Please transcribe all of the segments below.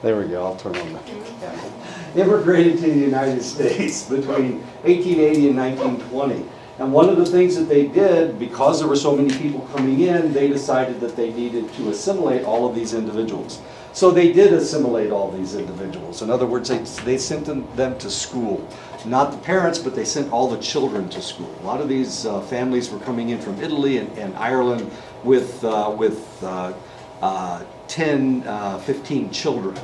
There we go, I'll turn on the camera. Immigrated to the United States between 1880 and 1920. And one of the things that they did, because there were so many people coming in, they decided that they needed to assimilate all of these individuals. So they did assimilate all these individuals. In other words, they sent them to school. Not the parents, but they sent all the children to school. A lot of these families were coming in from Italy and Ireland with 10, 15 children.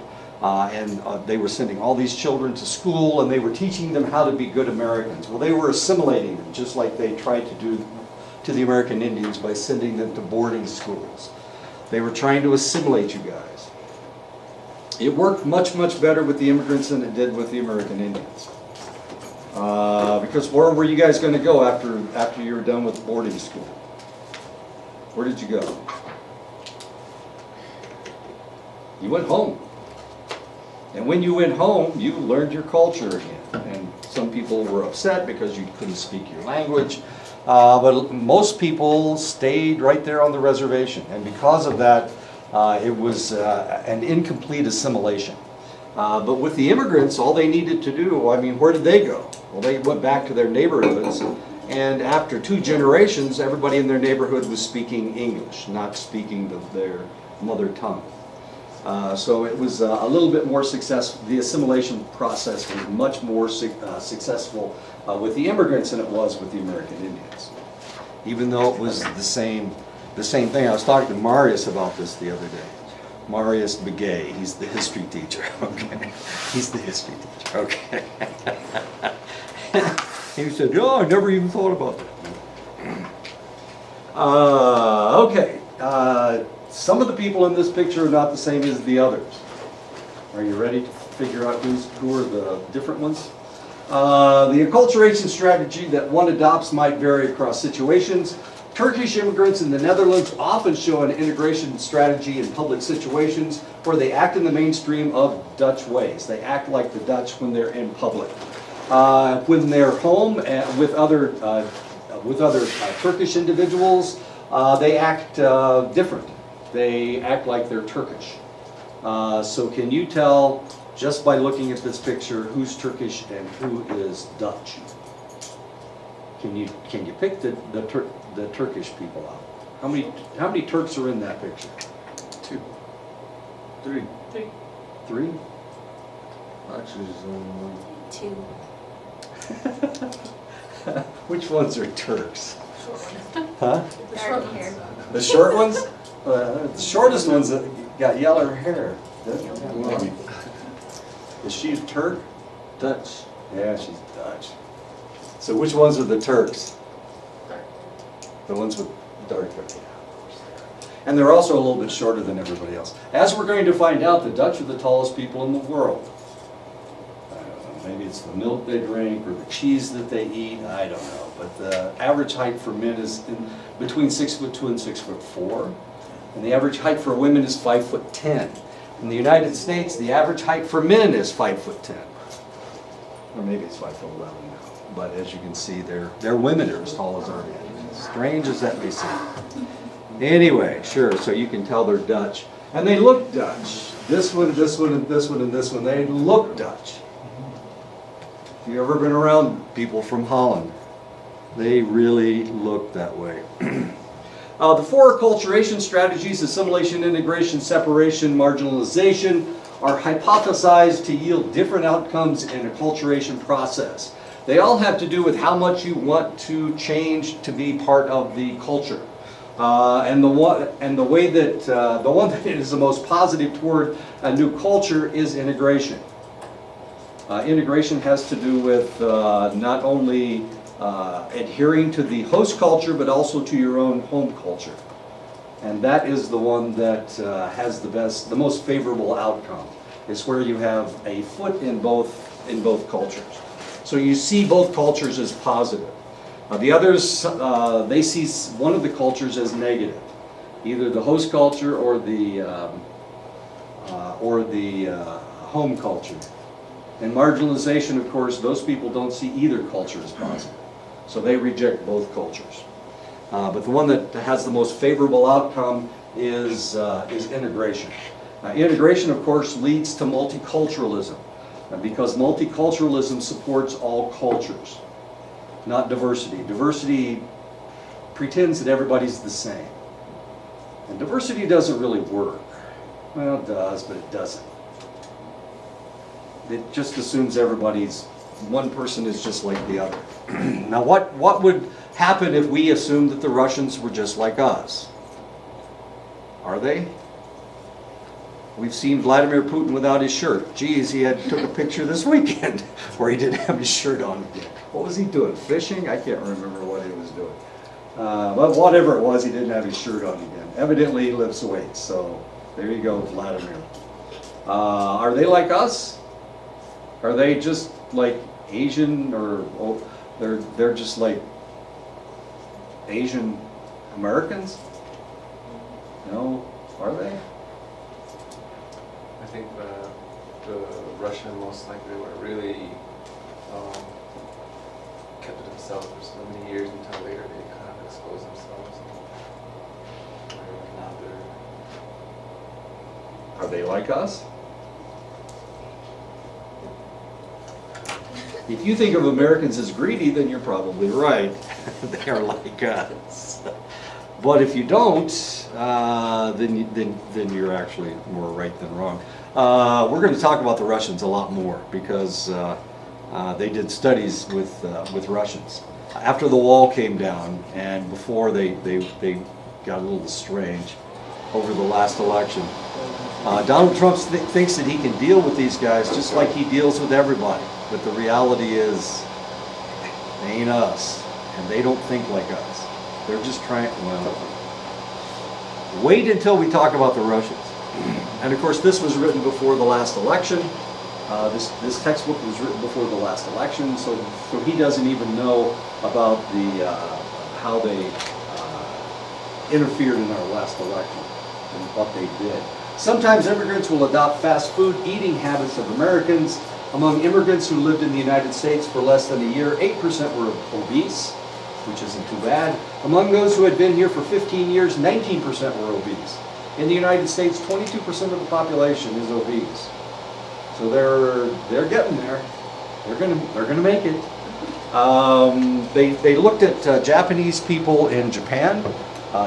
They were sending all these children to school, and they were teaching them how to be good Americans. Well, they were assimilating them, just like they tried to do to the American Indians by sending them to boarding schools. They were trying to assimilate you guys. It worked much, much better with the immigrants than it did with the American Indians. Because where were you guys going to go after you were done with boarding school? Where did you go? You went home. And when you went home, you learned your culture again. And some people were upset because you couldn't speak your language. But most people stayed right there on the reservation. And because of that, it was an incomplete assimilation. But with the immigrants, all they needed to do, I mean, where did they go? Well, they went back to their neighborhoods. And after 2 generations, everybody in their neighborhood was speaking English, not speaking their mother tongue. So it was a little bit more successful. The assimilation process was much more successful with the immigrants than it was with the American Indians. Even though it was the same thing. I was talking to Marius about this the other day. Marius Begay, he's the history teacher, okay? He's the history teacher, okay? He said, oh, I never even thought about that. Okay. Some of the people in this picture are not the same as the others. Are you ready to figure out who are the different ones? The acculturation strategy that one adopts might vary across situations. Turkish immigrants in the Netherlands often show an integration strategy in public situations where they act in the mainstream of Dutch ways. They act like the Dutch when they're in public. When they're home with other Turkish individuals, they act different. They act like they're Turkish. So can you tell, just by looking at this picture, who's Turkish and who is Dutch? Can you pick the Turkish people out? How many Turks are in that picture? 2. 3. 3? Actually, there's only 2. Which ones are Turks? Short one. Huh? The short hair. The short ones? The shortest ones that got yellow hair. one. Is she Turk? Dutch. Yeah, she's Dutch. So which ones are the Turks? The ones with dark hair. And they're also a little bit shorter than everybody else. As we're going to find out, the Dutch are the tallest people in the world. I don't know, maybe it's the milk they drink or the cheese that they eat, I don't know. But the average height for men is between 6'2" and 6'4". And the average height for women is 5'10". In the United States, the average height for men is 5'10". Or maybe it's 5'11" now. But as you can see, their women are as tall as our men. Strange as that may seem. Anyway, sure, so you can tell they're Dutch. And they look Dutch. This one, this one, and this one, and this one, they look Dutch. If you've ever been around people from Holland, they really look that way. The 4 acculturation strategies, assimilation, integration, separation, marginalization, are hypothesized to yield different outcomes in a acculturation process. They all have to do with how much you want to change to be part of the culture. And the one that is the most positive toward a new culture is integration. Integration has to do with not only adhering to the host culture, but also to your own home culture. And that is the one that has the most favorable outcome. It's where you have a foot in both cultures. So you see both cultures as positive. The others, they see one of the cultures as negative, either the host culture or the home culture. And marginalization, of course, those people don't see either culture as positive. So they reject both cultures. But the one that has the most favorable outcome is integration. Integration, of course, leads to multiculturalism, because multiculturalism supports all cultures, not diversity. Diversity pretends that everybody's the same. And diversity doesn't really work. Well, it does, but it doesn't. It just assumes one person is just like the other. Now, what would happen if we assumed that the Russians were just like us? Are they? We've seen Vladimir Putin without his shirt. Geez, took a picture this weekend where he didn't have his shirt on again. What was he doing? Fishing? I can't remember what he was doing. But whatever it was, he didn't have his shirt on again. Evidently, he lifts weights. So there you go, Vladimir. Are they like us? Are they just like Asian, or they're just like Asian Americans? No, are they? I think the Russian most likely were really kept to themselves for so many years until later they kind of exposed themselves. And now they're Are they like us? If you think of Americans as greedy, then you're probably right. They are like us. But if you don't, then you're actually more right than wrong. We're going to talk about the Russians a lot more because they did studies with Russians after the wall came down and before they got a little strange over the last election. Donald Trump thinks that he can deal with these guys just like he deals with everybody. But the reality is, they ain't us, and they don't think like us. They're just trying, wait until we talk about the Russians. And of course, this was written before the last election. This textbook was written before the last election, so he doesn't even know about how they interfered in our last election and what they did. Sometimes immigrants will adopt fast food eating habits of Americans. Among immigrants who lived in the United States for less than a year, 8% were obese, which isn't too bad. Among those who had been here for 15 years, 19% were obese. In the United States, 22% of the population is obese. So they're getting there. They're gonna make it. They looked at Japanese people in Japan,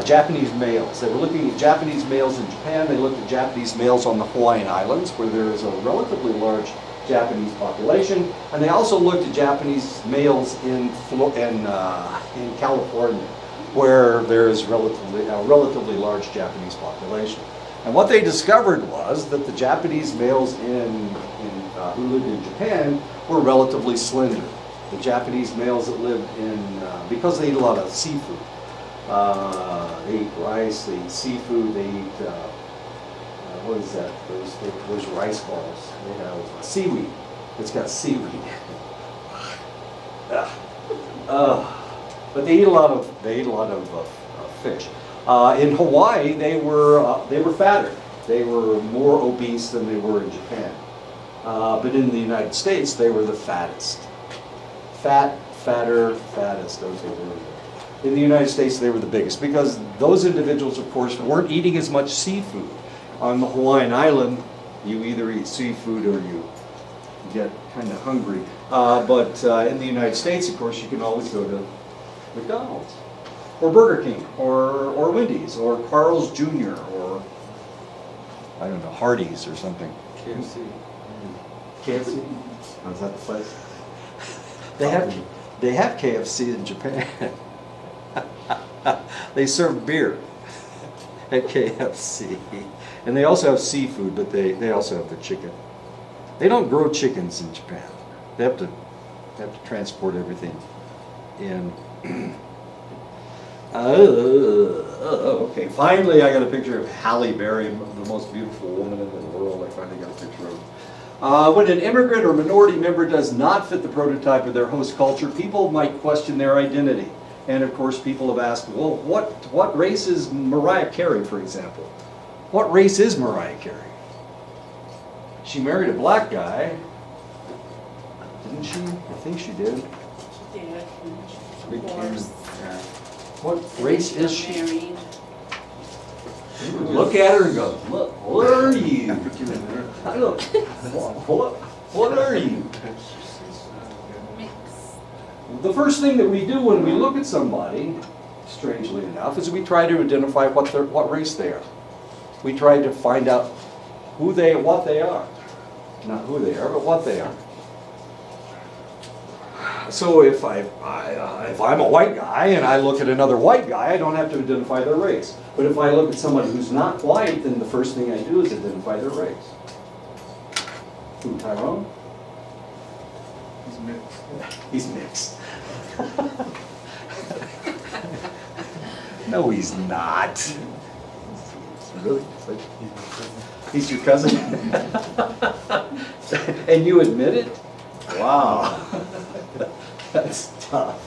Japanese males. They were looking at Japanese males in Japan. They looked at Japanese males on the Hawaiian Islands, where there is a relatively large Japanese population, and they also looked at Japanese males in California, where there is a relatively large Japanese population. And what they discovered was that the Japanese males who lived in Japan were relatively slender. The Japanese males that lived because they eat a lot of seafood. They eat rice, they eat seafood, they eat what is that? Those rice balls. They have seaweed. It's got seaweed. But they eat a lot of fish. In Hawaii, they were fatter. They were more obese than they were in Japan. But in the United States, they were the fattest. Fatter, fattest. Those are the words. In the United States, they were the biggest because those individuals, of course, weren't eating as much seafood. On the Hawaiian Island, you either eat seafood or you get kind of hungry. But in the United States, of course, you can always go to McDonald's or Burger King or Wendy's or Carl's Jr. or I don't know, Hardee's or something. KFC. KFC? Oh, is that the place? They have KFC in Japan. They serve beer at KFC. And they also have seafood, but they also have the chicken. They don't grow chickens in Japan. They have to transport everything in. Okay, finally I got a picture of Halle Berry, the most beautiful woman in the world. I finally got a picture of her. When an immigrant or minority member does not fit the prototype of their host culture, people might question their identity. And of course, people have asked, well, what race is Mariah Carey, for example? What race is Mariah Carey? She married a black guy, didn't she? I think she did. She did. Big Of Canyon. course. Yeah. What race is she? Married. Look at her and go, look, what are you? I don't, what are you? Mix. The first thing that we do when we look at somebody, strangely enough, is we try to identify what race they are. We try to find out what they are. Not who they are, but what they are. So if I'm a white guy and I look at another white guy, I don't have to identify their race. But if I look at somebody who's not white, then the first thing I do is identify their race. Who, Tyrone? He's mixed. He's mixed. No, he's not. Really? He's your cousin? And you admit it? Wow. That's tough.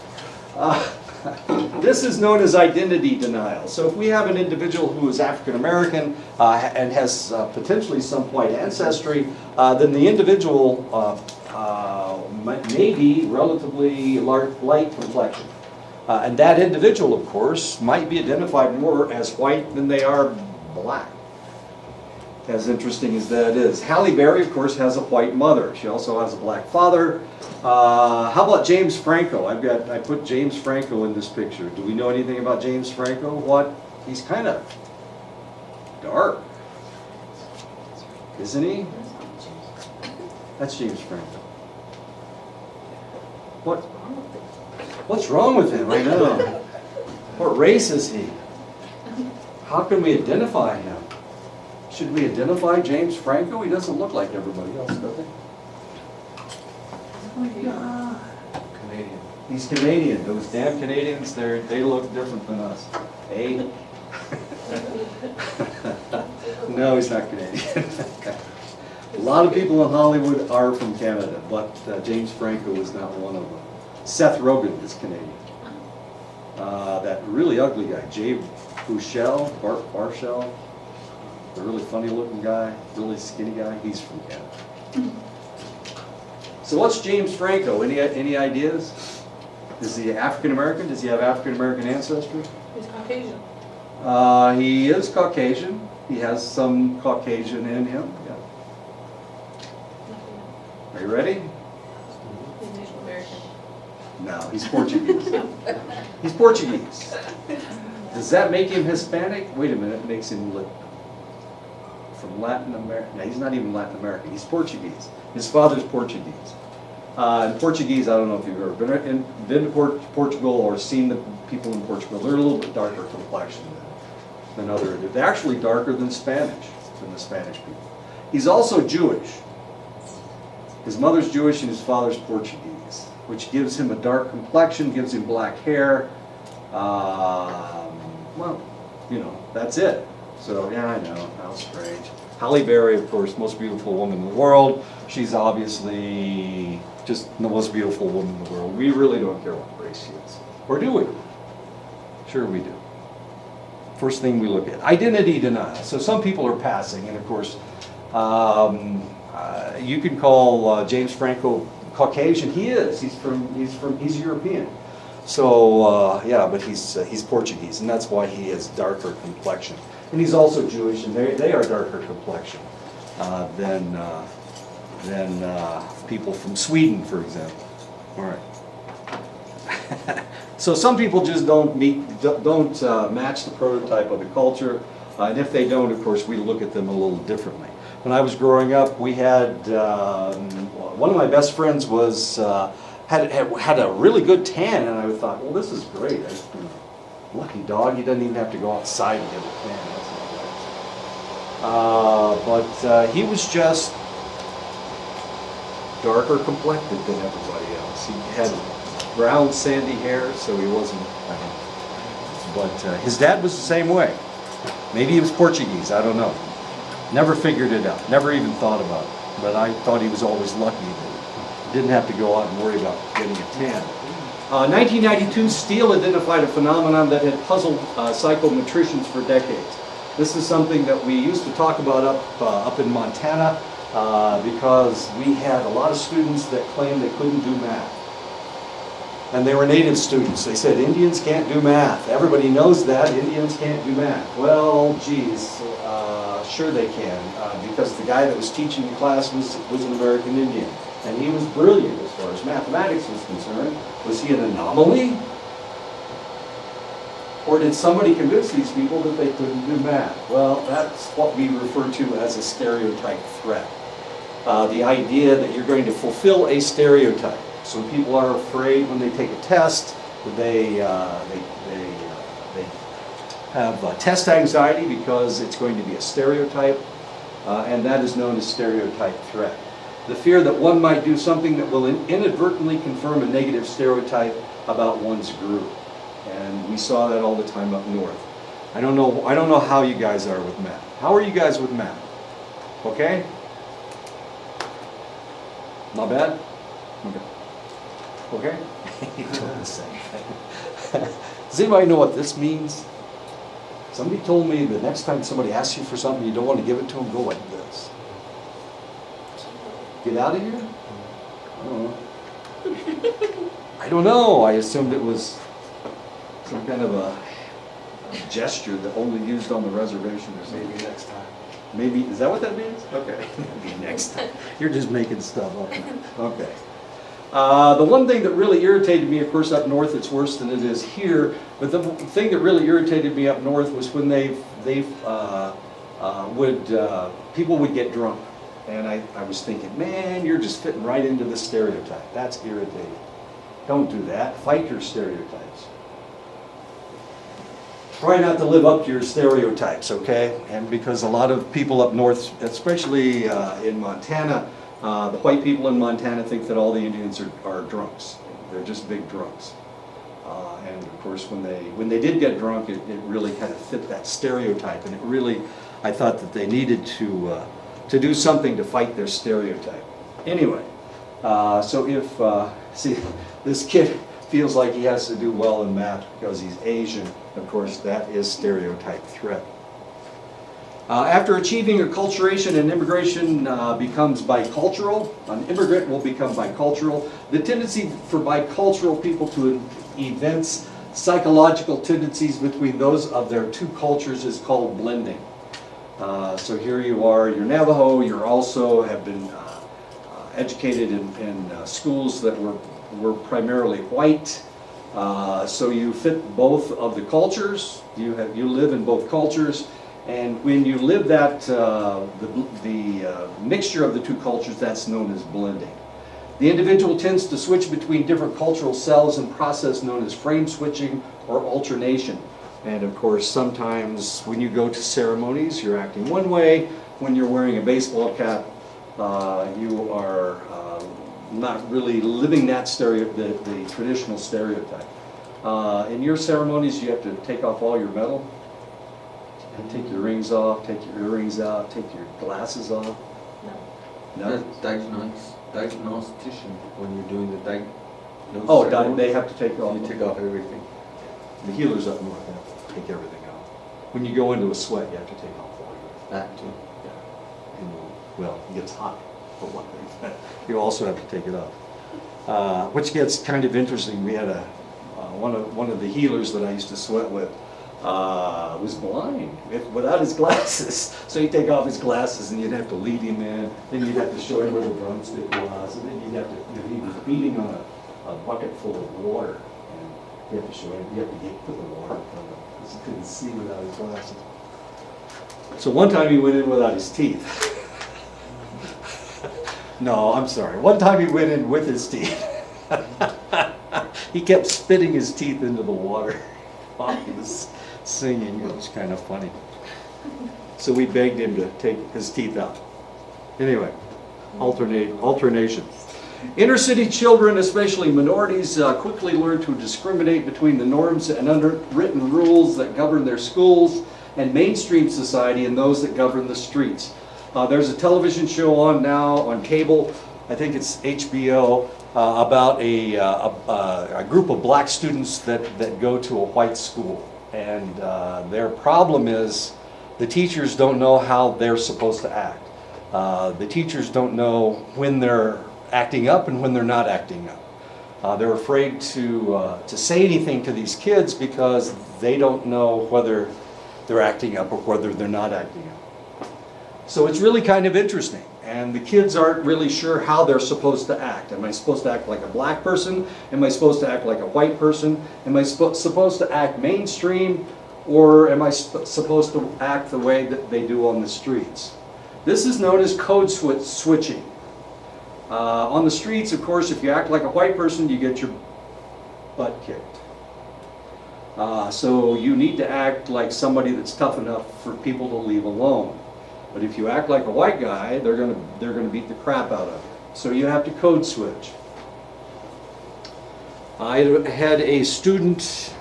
This is known as identity denial. So if we have an individual who is African American and has potentially some white ancestry, then the individual may be relatively light complexion. And that individual, of course, might be identified more as white than they are black. As interesting as that is. Halle Berry, of course, has a white mother. She also has a black father. How about James Franco? I put James Franco in this picture. Do we know anything about James Franco? He's kind of dark, isn't he? That's James Franco. What's wrong with him? I know. What race is he? How can we identify him? Should we identify James Franco? He doesn't look like everybody else, does he? Canadian. He's Canadian. Those damn Canadians, they look different than us. Eh? No, he's not Canadian. A lot of people in Hollywood are from Canada, but James Franco is not one of them. Seth Rogen is Canadian. That really ugly guy, Jay Baruchel, the really funny looking guy, really skinny guy, he's from Canada. So what's James Franco? Any ideas? Is he African American? Does he have African American ancestry? He's Caucasian. He is Caucasian. He has some Caucasian in him. Yeah. Are you ready? He's Native American. No, he's Portuguese. He's Portuguese. Does that make him Hispanic? Wait a minute, it makes him from Latin America. No, he's not even Latin American. He's Portuguese. His father's Portuguese. In Portuguese, I don't know if you've ever been to Portugal or seen the people in Portugal. They're a little bit darker complexion than other. They're actually darker than the Spanish people. He's also Jewish. His mother's Jewish and his father's Portuguese, which gives him a dark complexion, gives him black hair. Well, that's it. So, yeah, I know, how strange. Halle Berry, of course, most beautiful woman in the world. She's obviously just the most beautiful woman in the world. We really don't care what race she is. Or do we? Sure we do. First thing we look at. Identity denial. So some people are passing, and of course, you can call James Franco Caucasian. He is. He's European. So yeah, but he's Portuguese, and that's why he has darker complexion. And he's also Jewish, and they are darker complexion than people from Sweden, for example. All right. So some people just don't match the prototype of the culture, and if they don't, of course, we look at them a little differently. When I was growing up, we had one of my best friends had a really good tan, and I thought, well, this is great. Lucky dog, he doesn't even have to go outside and get a tan. But he was just darker complected than everybody else. He had brown, sandy hair, so he wasn't. But his dad was the same way. Maybe he was Portuguese, I don't know. Never figured it out, never even thought about it. But I thought he was always lucky that he didn't have to go out and worry about getting a tan. 1992, Steele identified a phenomenon that had puzzled psychometricians for decades. This is something that we used to talk about up in Montana because we had a lot of students that claimed they couldn't do math. And they were native students. They said Indians can't do math. Everybody knows that. Indians can't do math. Well, geez, sure they can, because the guy that was teaching the class was an American Indian. And he was brilliant as far as mathematics was concerned. Was he an anomaly? Or did somebody convince these people that they couldn't do math? Well, that's what we refer to as a stereotype threat. The idea that you're going to fulfill a stereotype. So people are afraid when they take a test, they have test anxiety because it's going to be a stereotype, and that is known as stereotype threat. The fear that one might do something that will inadvertently confirm a negative stereotype about one's group. And we saw that all the time up north. I don't know how you guys are with math. How are you guys with math? Okay? Not bad? Okay. Okay? You're doing the same thing. Does anybody know what this means? Somebody told me the next time somebody asks you for something you don't want to give it to them, go like this. Get out of here? I don't know. I assumed it was some kind of a gesture that only used on the reservation or something. Maybe next time. Maybe, is that what that means? Okay. Maybe next time. You're just making stuff up. Okay. The one thing that really irritated me, of course, up north, it's worse than it is here, but the thing that really irritated me up north was when people would get drunk. And I was thinking, man, you're just fitting right into the stereotype. That's irritating. Don't do that. Fight your stereotypes. Try not to live up to your stereotypes, okay? And because a lot of people up north, especially in Montana, the white people in Montana think that all the Indians are drunks. They're just big drunks. And of course, when they did get drunk, it really kind of fit that stereotype. And it really, I thought that they needed to do something to fight their stereotype. Anyway, so if, see, this kid feels like he has to do well in math because he's Asian, of course, that is stereotype threat. After achieving acculturation, an immigration becomes bicultural. An immigrant will become bicultural. The tendency for bicultural people to evince psychological tendencies between those of their two cultures is called blending. So here you are, you're Navajo, you also have been educated in schools that were primarily white. So you fit both of the cultures, you live in both cultures, and when you live that, the mixture of the two cultures, that's known as blending. The individual tends to switch between different cultural selves in a process known as frame switching or alternation. And of course, sometimes when you go to ceremonies, you're acting one way. When you're wearing a baseball cap, you are not really living that the traditional stereotype. In your ceremonies, you have to take off all your metal, and take your rings off, take your earrings out, take your glasses off. No. No? Diagnostician, when you're doing the diagnosis. Oh, they have to take off. You take off everything. The healers up north have to take everything off. When you go into a sweat, you have to take off all your. That too. Yeah. And well, it gets hot for one thing. You also have to take it off. Which gets kind of interesting. We had one of the healers that I used to sweat with was blind without his glasses. So he'd take off his glasses and you'd have to lead him in. Then you'd have to show him where the drumstick was. And then you'd have to, he was beating on a bucket full of water. And you have to show him, you have to put the water in front of him because he couldn't see without his glasses. So one time he went in without his teeth. No, I'm sorry. One time he went in with his teeth. He kept spitting his teeth into the water while he was singing. It was kind of funny. So we begged him to take his teeth out. Anyway, alternation. Inner city children, especially minorities, quickly learn to discriminate between the norms and unwritten rules that govern their schools and mainstream society and those that govern the streets. There's a television show on now on cable, I think it's HBO, about a group of black students that go to a white school. And their problem is the teachers don't know how they're supposed to act. The teachers don't know when they're acting up and when they're not acting up. They're afraid to say anything to these kids because they don't know whether they're acting up or whether they're not acting up. So it's really kind of interesting. And the kids aren't really sure how they're supposed to act. Am I supposed to act like a black person? Am I supposed to act like a white person? Am I supposed to act mainstream? Or am I supposed to act the way that they do on the streets? This is known as code switching. On the streets, of course, if you act like a white person, you get your butt kicked. So you need to act like somebody that's tough enough for people to leave alone. But if you act like a white guy, they're gonna beat the crap out of you. So you have to code switch. I had a student,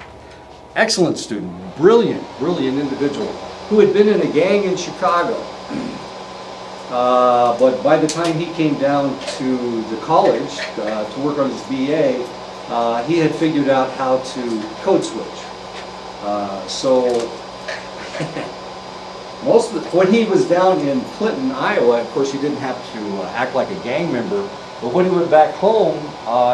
excellent student, brilliant individual, who had been in a gang in Chicago. But by the time he came down to the college to work on his BA, he had figured out how to code switch. When he was down in Clinton, Iowa, of course he didn't have to act like a gang member, but when he went back home,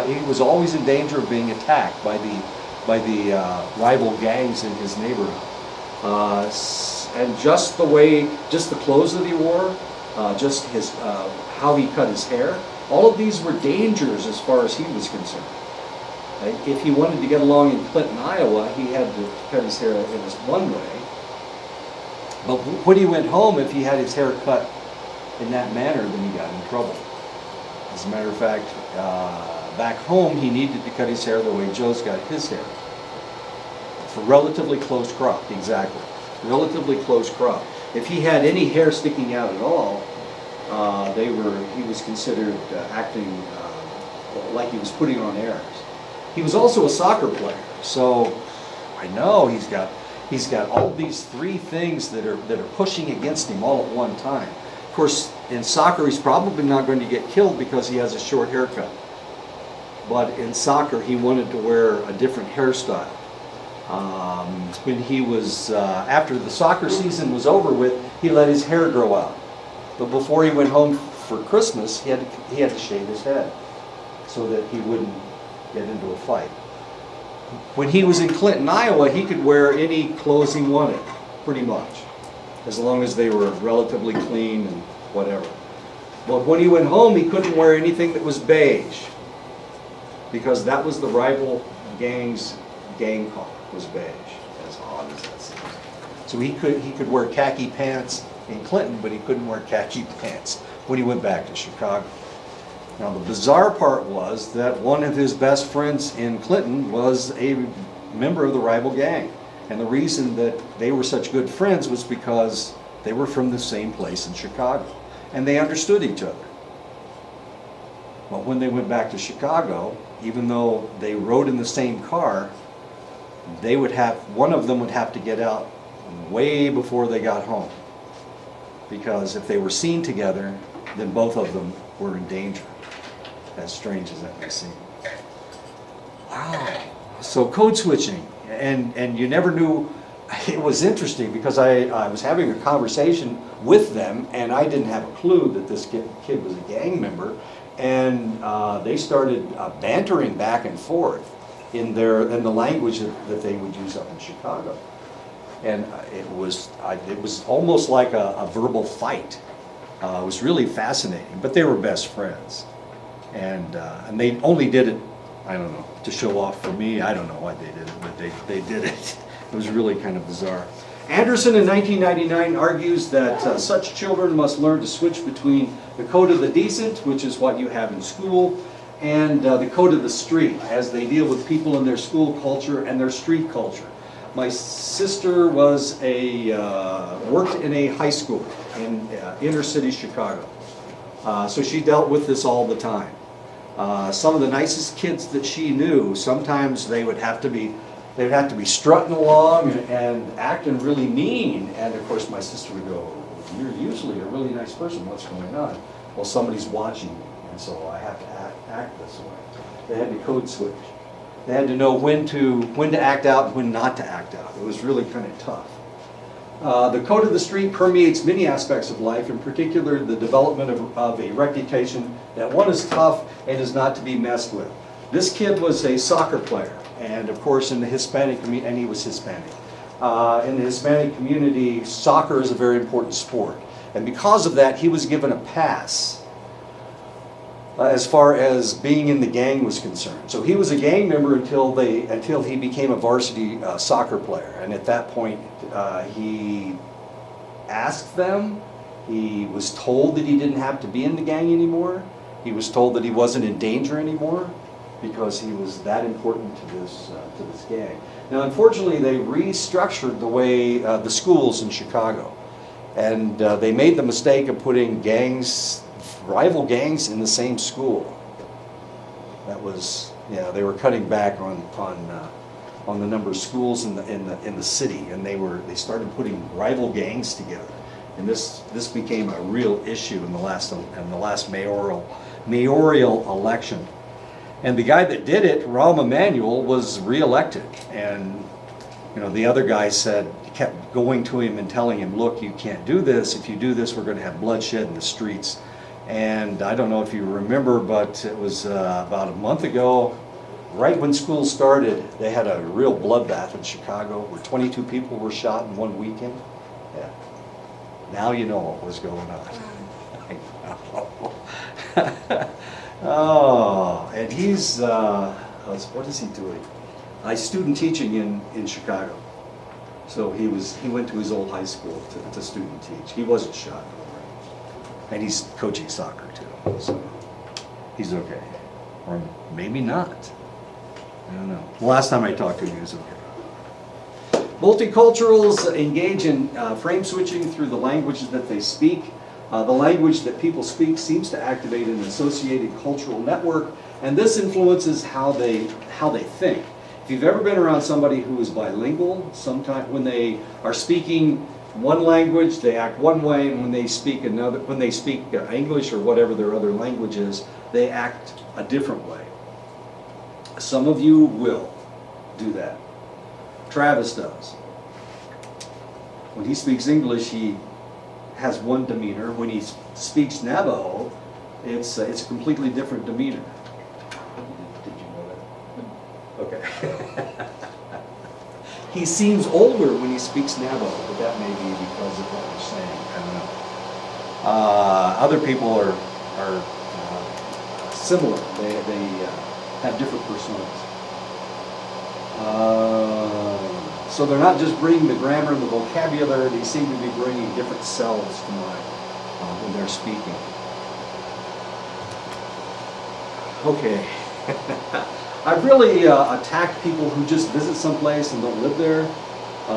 he was always in danger of being attacked by the rival gangs in his neighborhood. And just the clothes that he wore, just how he cut his hair, all of these were dangers as far as he was concerned. If he wanted to get along in Clinton, Iowa, he had to cut his hair in this one way. But when he went home, if he had his hair cut in that manner, then he got in trouble. As a matter of fact, back home, he needed to cut his hair the way Joe's got his hair. It's a relatively close crop, exactly. Relatively close crop. If he had any hair sticking out at all, he was considered acting like he was putting on airs. He was also a soccer player, so I know he's got all these three things that are pushing against him all at one time. Of course, in soccer, he's probably not going to get killed because he has a short haircut. But in soccer, he wanted to wear a different hairstyle. When he was, after the soccer season was over with, he let his hair grow out. But before he went home for Christmas, he had to shave his head so that he wouldn't get into a fight. When he was in Clinton, Iowa, he could wear any clothes he wanted, pretty much, as long as they were relatively clean and whatever. But when he went home, he couldn't wear anything that was beige, because that was the rival gang's gang color, was beige, as odd as that seems. So he could wear khaki pants in Clinton, but he couldn't wear khaki pants when he went back to Chicago. Now the bizarre part was that one of his best friends in Clinton was a member of the rival gang. And the reason that they were such good friends was because they were from the same place in Chicago. And they understood each other. But when they went back to Chicago, even though they rode in the same car, one of them would have to get out way before they got home. Because if they were seen together, then both of them were in danger. As strange as that may seem. Wow. So code switching, and you never knew. It was interesting because I was having a conversation with them, and I didn't have a clue that this kid was a gang member, and they started bantering back and forth in the language that they would use up in Chicago, and it was almost like a verbal fight. It was really fascinating, but they were best friends. And they only did it, I don't know, to show off for me. I don't know why they did it, but they did it. It was really kind of bizarre. Anderson in 1999 argues that such children must learn to switch between the code of the decent, which is what you have in school, and the code of the street, as they deal with people in their school culture and their street culture. My sister worked in a high school in inner city Chicago. So she dealt with this all the time. Some of the nicest kids that she knew, sometimes they would have to be strutting along and acting really mean. And of course my sister would go, "You're usually a really nice person, what's going on?" Well, somebody's watching me, and so I have to act this way. They had to code switch. They had to know when to act out and when not to act out. It was really kind of tough. The code of the street permeates many aspects of life, in particular the development of a reputation that one is tough and is not to be messed with. This kid was a soccer player, and of course in the Hispanic community, and he was Hispanic. In the Hispanic community, soccer is a very important sport. And because of that, he was given a pass as far as being in the gang was concerned. So he was a gang member until he became a varsity soccer player. And at that point, he asked them. He was told that he didn't have to be in the gang anymore. He was told that he wasn't in danger anymore because he was that important to this gang. Now, unfortunately, they restructured the way the schools in Chicago. And they made the mistake of putting gangs, rival gangs, in the same school. That was, yeah, they were cutting back on the number of schools in the city, and they started putting rival gangs together. And this became a real issue in the last mayoral election. And the guy that did it, Rahm Emanuel, was reelected. And the other guy kept going to him and telling him, look, you can't do this. If you do this, we're going to have bloodshed in the streets. And I don't know if you remember, but it was about a month ago, right when school started, they had a real bloodbath in Chicago where 22 people were shot in one weekend. Yeah. Now you know what was going on. I know. Oh, and he's, what is he doing? He's student teaching in Chicago. So he went to his old high school to student teach. He wasn't shot. And he's coaching soccer too, so he's okay. Or maybe not. I don't know. The last time I talked to him, he was okay. Multiculturals engage in frame switching through the languages that they speak. The language that people speak seems to activate an associated cultural network, and this influences how they think. If you've ever been around somebody who is bilingual, sometimes when they are speaking one language, they act one way, and when they speak English or whatever their other language is, they act a different way. Some of you will do that. Travis does. When he speaks English, he has one demeanor. When he speaks Navajo, it's a completely different demeanor. Did you know that? Okay. He seems older when he speaks Navajo, but that may be because of what you're saying. I don't know. Other people are similar. They have different personas. So they're not just bringing the grammar and the vocabulary, they seem to be bringing different selves to mind when they're speaking. Okay. I've really attacked people who just visit someplace and don't live there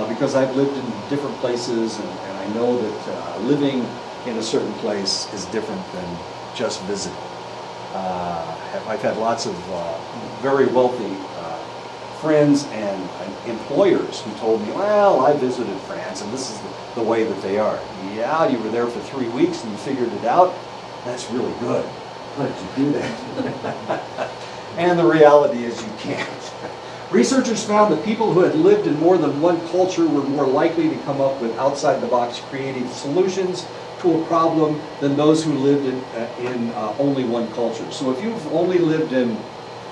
because I've lived in different places and I know that living in a certain place is different than just visiting. I've had lots of very wealthy friends and employers who told me, well, I visited France and this is the way that they are. Yeah, you were there for 3 weeks and you figured it out. That's really good. How did you do that? And the reality is you can't. Researchers found that people who had lived in more than one culture were more likely to come up with outside-the-box creative solutions to a problem than those who lived in only one culture. So if you've only lived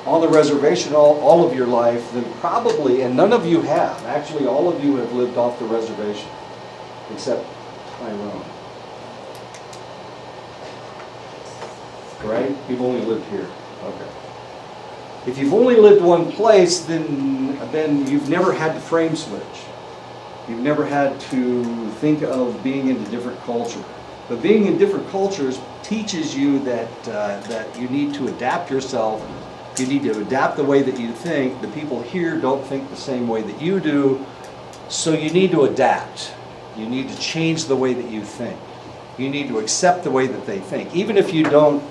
on the reservation all of your life, then probably, and none of you have, actually all of you have lived off the reservation, except Tyrone. Right? You've only lived here. Okay. If you've only lived one place, then you've never had to frame switch. You've never had to think of being in a different culture. But being in different cultures teaches you that you need to adapt yourself. You need to adapt the way that you think. The people here don't think the same way that you do, so you need to adapt. You need to change the way that you think. You need to accept the way that they think. Even if you don't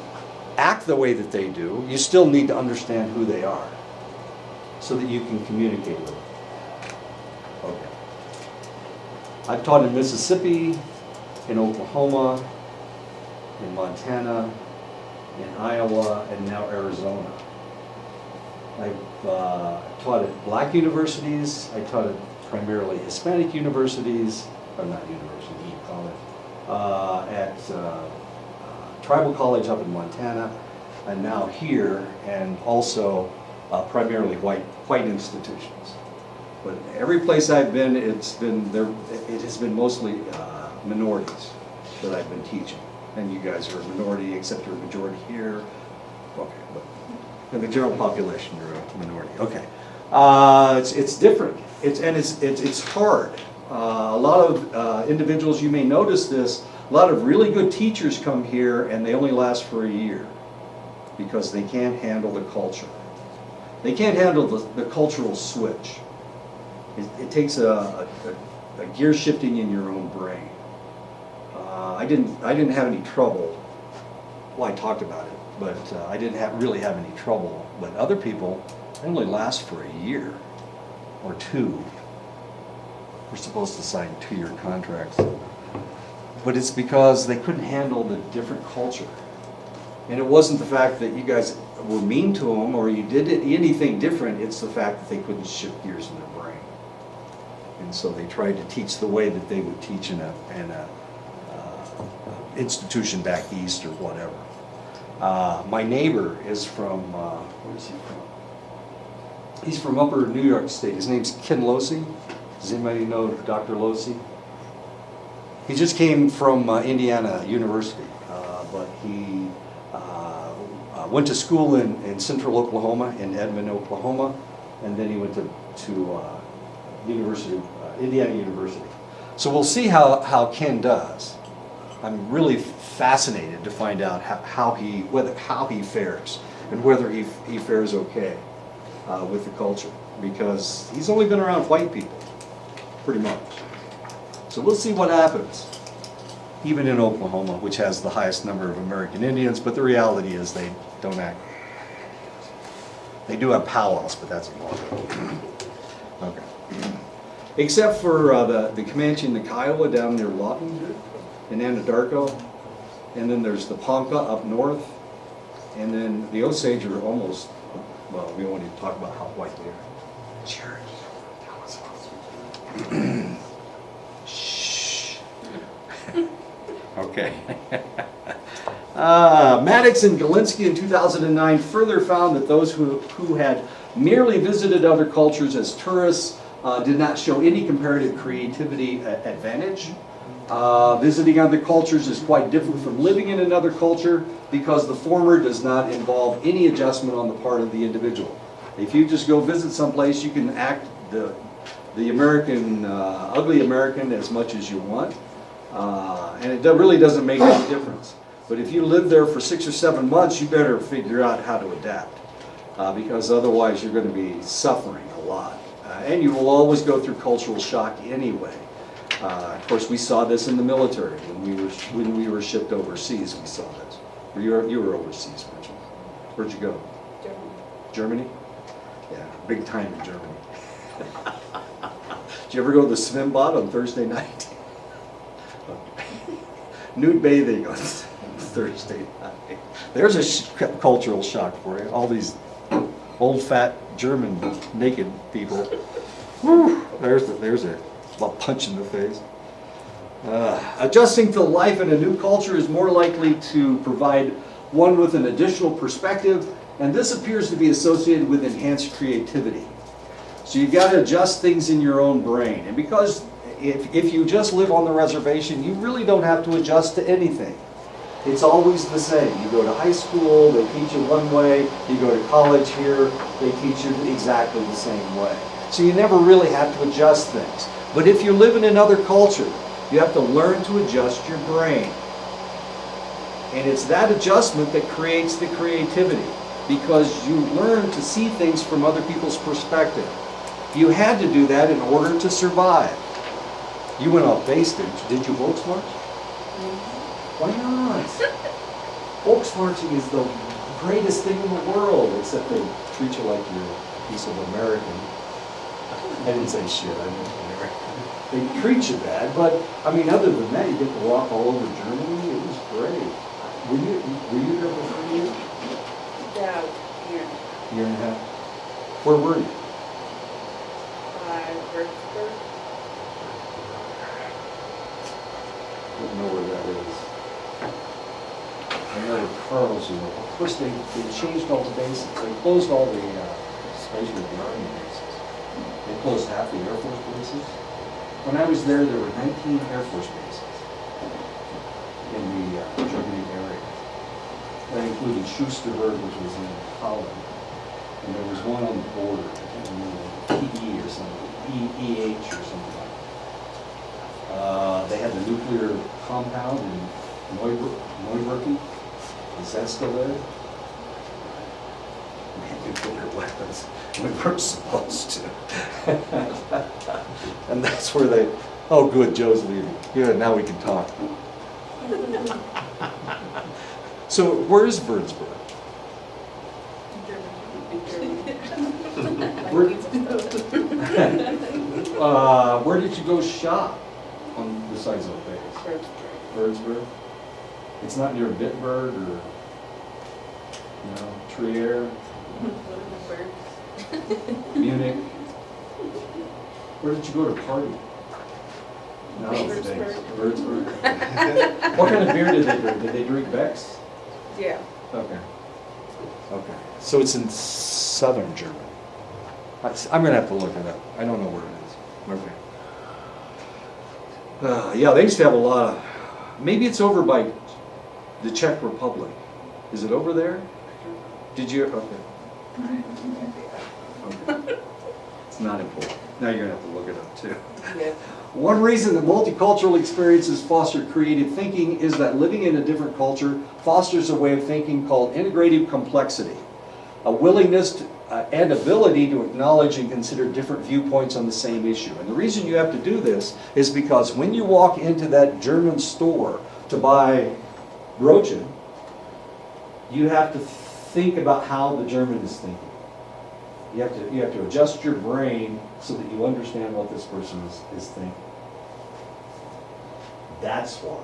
act the way that they do, you still need to understand who they are so that you can communicate with them. Okay. I've taught in Mississippi, in Oklahoma, in Montana, in Iowa, and now Arizona. I've taught at black universities. I taught at primarily Hispanic universities, or not universities, college, at tribal college up in Montana, and now here, and also primarily white institutions. But every place I've been, it has been mostly minorities that I've been teaching. And you guys are a minority, except you're a majority here. Okay, but in the general population, you're a minority. Okay, it's different. It's hard. A lot of individuals, you may notice this. A lot of really good teachers come here, and they only last for a year because they can't handle the culture. They can't handle the cultural switch. It takes a gear shifting in your own brain. I didn't have any trouble. Well, I talked about it, but I didn't really have any trouble. But other people, they only last for a year or two. We're supposed to sign 2-year contracts. But it's because they couldn't handle the different culture. And it wasn't the fact that you guys were mean to them or you did anything different, it's the fact that they couldn't shift gears in their brain. And so they tried to teach the way that they would teach in a institution back east or whatever. My neighbor is from, where is he from? He's from upper New York State. His name's Ken Losey. Does anybody know Dr. Losey? He just came from Indiana University, but he went to school in central Oklahoma, in Edmond, Oklahoma, and then he went to Indiana University. So we'll see how Ken does. I'm really fascinated to find out how he fares and whether he fares okay with the culture, because he's only been around white people, pretty much. So we'll see what happens, even in Oklahoma, which has the highest number of American Indians, but the reality is they don't act. They do have powwows, but that's a long. Okay. Except for the Comanche and the Kiowa down near Lawton in Anadarko, and then there's the Ponca up north, and then the Osage are almost, well, we won't even talk about how white they are. Sure. Shh. Okay. Maddox and Galinsky in 2009 further found that those who had merely visited other cultures as tourists did not show any comparative creativity advantage. Visiting other cultures is quite different from living in another culture because the former does not involve any adjustment on the part of the individual. If you just go visit someplace, you can act the American, ugly American as much as you want, and it really doesn't make any difference. But if you live there for 6 or 7 months, you better figure out how to adapt, because otherwise you're going to be suffering a lot. And you will always go through cultural shock anyway. Of course, we saw this in the military when we were shipped overseas. We saw this. You were overseas, weren't you? Where'd you go? Germany. Germany? Yeah, big time in Germany. Did you ever go to the Swimbad on Thursday night? Nude bathing on Thursday night. There's a cultural shock for you. All these old fat German naked people. Whew, there's a punch in the face. Adjusting to life in a new culture is more likely to provide one with an additional perspective, and this appears to be associated with enhanced creativity. So you've got to adjust things in your own brain. And because if you just live on the reservation, you really don't have to adjust to anything. It's always the same. You go to high school, they teach you one way. You go to college here, they teach you exactly the same way. So you never really have to adjust things. But if you live in another culture, you have to learn to adjust your brain. And it's that adjustment that creates the creativity, because you learn to see things from other people's perspective. You had to do that in order to survive. You went off base, did you Volksmarch? Why not? Volksmarching is the greatest thing in the world, except they treat you like you're a piece of American. I didn't say shit, I mean American. They treat you bad, but I mean, other than that, you get to walk all over Germany. It was great. Were you there for 3 years? Yeah, here. Year and a half. Where were you? Würzburg. I don't know where that is. I know where Carlsruhe Of course, they changed all the bases. They closed all the, especially the Army bases. They closed half the Air Force bases. When I was there were 19 Air Force bases in the Germany area. That included Schusterberg, which was in Holland. And there was one on the border, I can't remember, PE or something, EH or something like that. They had the nuclear compound in Neubrücken. Is that still there? We had nuclear weapons. We weren't supposed to. And that's where they, oh good, Joe's leaving. Good, now we can talk. So where's Würzburg? Where did you go shop on besides those days? Würzburg. It's not near Bitburg or, Trier, Munich. Where did you go to party? No, Würzburg. What kind of beer did they drink? Did they drink Beck's? Yeah. Okay. Okay. So it's in southern Germany. I'm going to have to look it up. I don't know where it is. Okay. Yeah, they used to have a lot of, maybe it's over by the Czech Republic. Is it over there? Did you, okay. Okay. It's not important. Now you're going to have to look it up too. Yeah. One reason that multicultural experiences foster creative thinking is that living in a different culture fosters a way of thinking called integrative complexity, a willingness to, and ability to acknowledge and consider different viewpoints on the same issue. And the reason you have to do this is because when you walk into that German store to buy Brötchen, you have to think about how the German is thinking. You have to adjust your brain so that you understand what this person is thinking. That's why.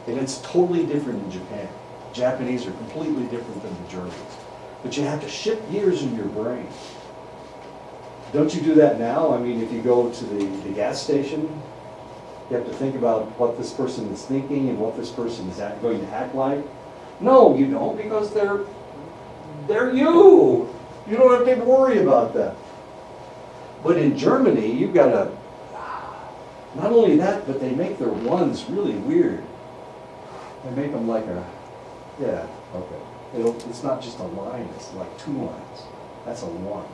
And it's totally different in Japan. Japanese are completely different than the Germans. But you have to shift gears in your brain. Don't you do that now? I mean, if you go to the gas station, you have to think about what this person is thinking and what this person is going to act like. No, you don't, because they're you. You don't have to worry about that. But in Germany, you've got to, not only that, but they make their ones really weird. They make them like a, yeah, okay. It's not just a line, it's like two lines. That's a one.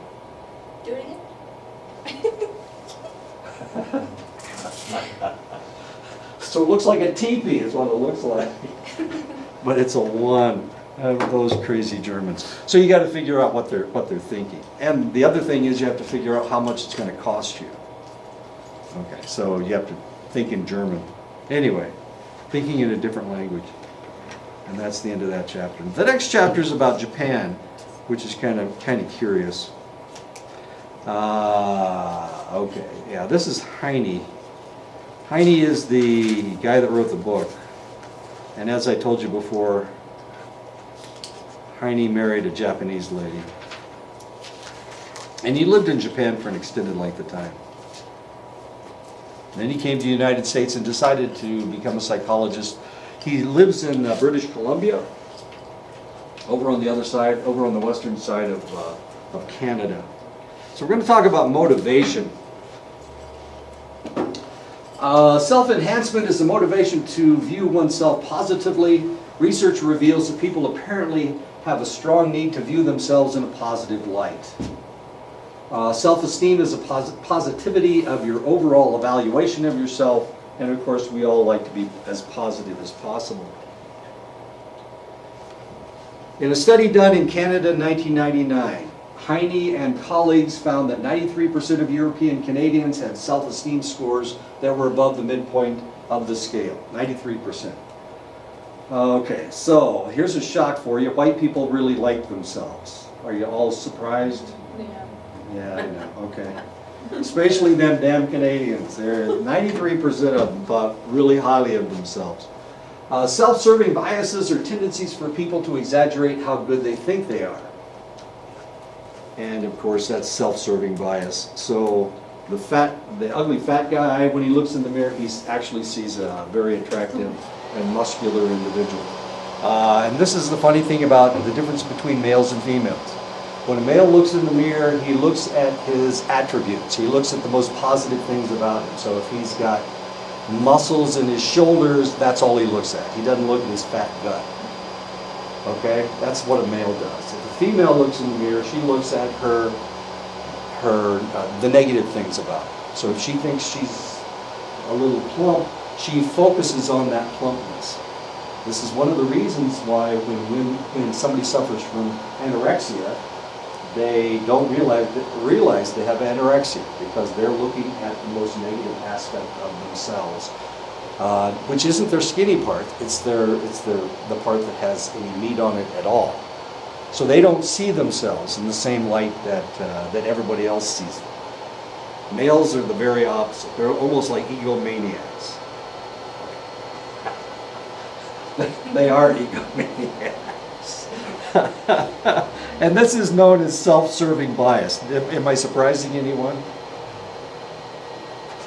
Do it again. So it looks like a teepee is what it looks like. But it's a one. Those crazy Germans. So you got to figure out what they're thinking. And the other thing is you have to figure out how much it's going to cost you. Okay, so you have to think in German. Anyway, thinking in a different language. And that's the end of that chapter. The next chapter is about Japan, which is kind of curious. Okay, yeah, this is Heine. Heine is the guy that wrote the book. And as I told you before, Heine married a Japanese lady. And he lived in Japan for an extended length of time. And then he came to the United States and decided to become a psychologist. He lives in British Columbia, over on the other side, over on the western side of Canada. So we're going to talk about motivation. Self-enhancement is the motivation to view oneself positively. Research reveals that people apparently have a strong need to view themselves in a positive light. Self-esteem is a positivity of your overall evaluation of yourself, and of course we all like to be as positive as possible. In a study done in Canada in 1999, Heine and colleagues found that 93% of European Canadians had self-esteem scores that were above the midpoint of the scale, 93%. Okay, so here's a shock for you. White people really like themselves. Are you all surprised? Yeah. Yeah, I know, okay. Especially them damn Canadians. They're 93% of them thought really highly of themselves. Self-serving biases are tendencies for people to exaggerate how good they think they are. And of course, that's self-serving bias. So the ugly fat guy, when he looks in the mirror, he actually sees a very attractive and muscular individual. And this is the funny thing about the difference between males and females. When a male looks in the mirror, he looks at his attributes. He looks at the most positive things about him. So if he's got muscles in his shoulders, that's all he looks at. He doesn't look at his fat gut. Okay? That's what a male does. If a female looks in the mirror, she looks at the negative things about her. So if she thinks she's a little plump, she focuses on that plumpness. This is one of the reasons why when somebody suffers from anorexia, they don't realize they have anorexia because they're looking at the most negative aspect of themselves, which isn't their skinny part. It's the part that has any meat on it at all. So they don't see themselves in the same light that everybody else sees them. Males are the very opposite. They're almost like egomaniacs. They are egomaniacs. And this is known as self-serving bias. Am I surprising anyone?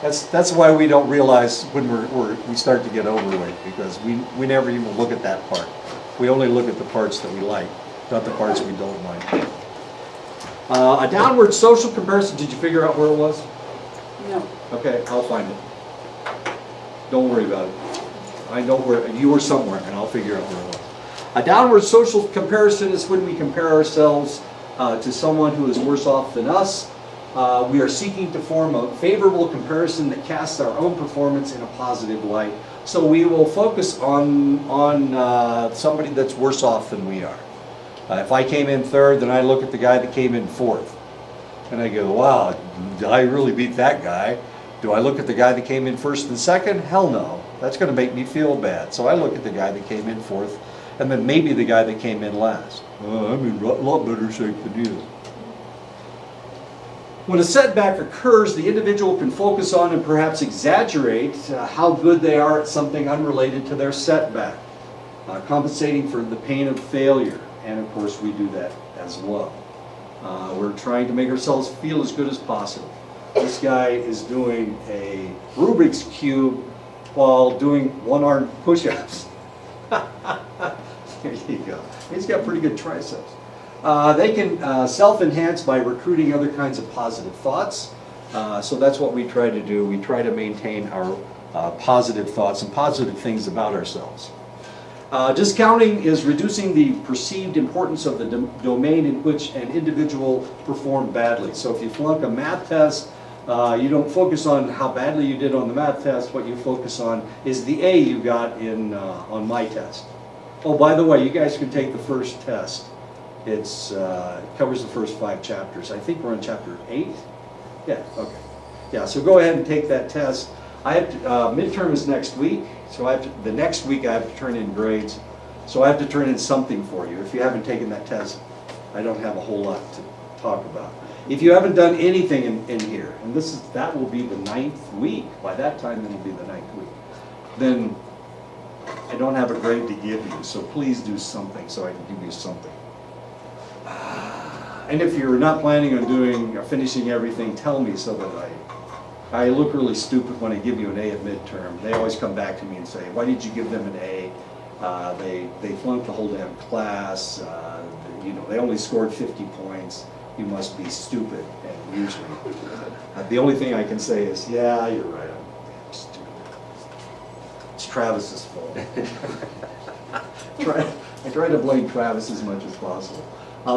That's why we don't realize when we start to get overweight, because we never even look at that part. We only look at the parts that we like, not the parts we don't like. A downward social comparison, did you figure out where it was? No. Okay, I'll find it. Don't worry about it. I know where, you were somewhere, and I'll figure out where it was. A downward social comparison is when we compare ourselves to someone who is worse off than us. We are seeking to form a favorable comparison that casts our own performance in a positive light. So we will focus on somebody that's worse off than we are. If I came in third, then I look at the guy that came in fourth. And I go, wow, did I really beat that guy? Do I look at the guy that came in first and second? Hell no. That's going to make me feel bad. So I look at the guy that came in fourth, and then maybe the guy that came in last. I'm in a lot better shape than you. When a setback occurs, the individual can focus on and perhaps exaggerate how good they are at something unrelated to their setback, compensating for the pain of failure. And of course, we do that as well. We're trying to make ourselves feel as good as possible. This guy is doing a Rubik's Cube while doing one-arm push-ups. There you go. He's got pretty good triceps. They can self-enhance by recruiting other kinds of positive thoughts. So that's what we try to do. We try to maintain our positive thoughts and positive things about ourselves. Discounting is reducing the perceived importance of the domain in which an individual performed badly. So if you flunk a math test, you don't focus on how badly you did on the math test. What you focus on is the A you got on my test. Oh, by the way, you guys can take the first test. It covers the first 5 chapters. I think we're on chapter 8. Yeah, okay. Yeah, so go ahead and take that test. I have to, midterm is next week, so the next week I have to turn in grades. So I have to turn in something for you. If you haven't taken that test, I don't have a whole lot to talk about. If you haven't done anything in here, and that will be the 9th week. By that time, it'll be the 9th week. Then I don't have a grade to give you, so please do something so I can give you something. And if you're not planning on finishing everything, tell me so that I look really stupid when I give you an A at midterm. They always come back to me and say, why did you give them an A? They flunked the whole damn class. They only scored 50 points. You must be stupid. And usually, the only thing I can say is, yeah, you're right. I'm stupid. It's Travis's fault. I try to blame Travis as much as possible.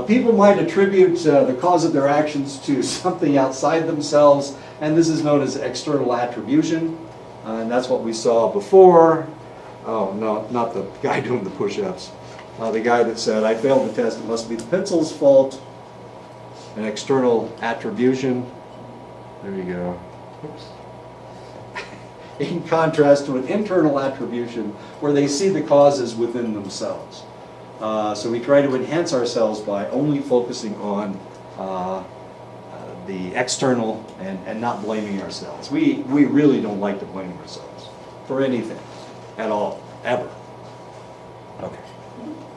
People might attribute the cause of their actions to something outside themselves, and this is known as external attribution, and that's what we saw before. Oh, no, not the guy doing the push-ups. The guy that said, I failed the test, it must be the pencil's fault. An external attribution. There you go. Oops. In contrast to an internal attribution, where they see the causes within themselves. So we try to enhance ourselves by only focusing on the external and not blaming ourselves. We really don't like to blame ourselves for anything at all, ever. Okay.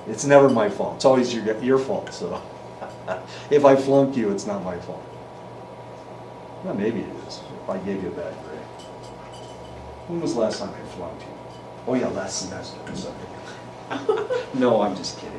It's never my fault. It's always your fault. So if I flunk you, it's not my fault. Well, maybe it is, if I gave you a bad grade. When was the last time I flunked you? Oh yeah, last semester. Sorry. No, I'm just kidding.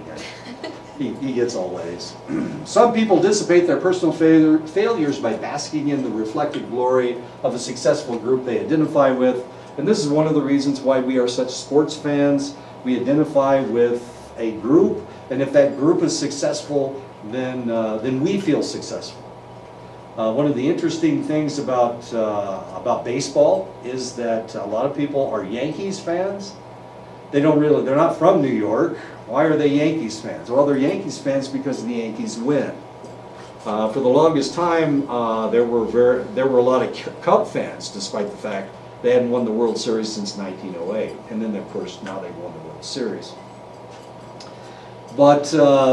He gets all A's. Some people dissipate their personal failures by basking in the reflected glory of a successful group they identify with. And this is one of the reasons why we are such sports fans. We identify with a group, and if that group is successful, then we feel successful. One of the interesting things about baseball is that a lot of people are Yankees fans. They're not from New York. Why are they Yankees fans? Well, they're Yankees fans because the Yankees win. For the longest time, there were a lot of Cub fans, despite the fact they hadn't won the World Series since 1908. And then, of course, now they've won the World Series. But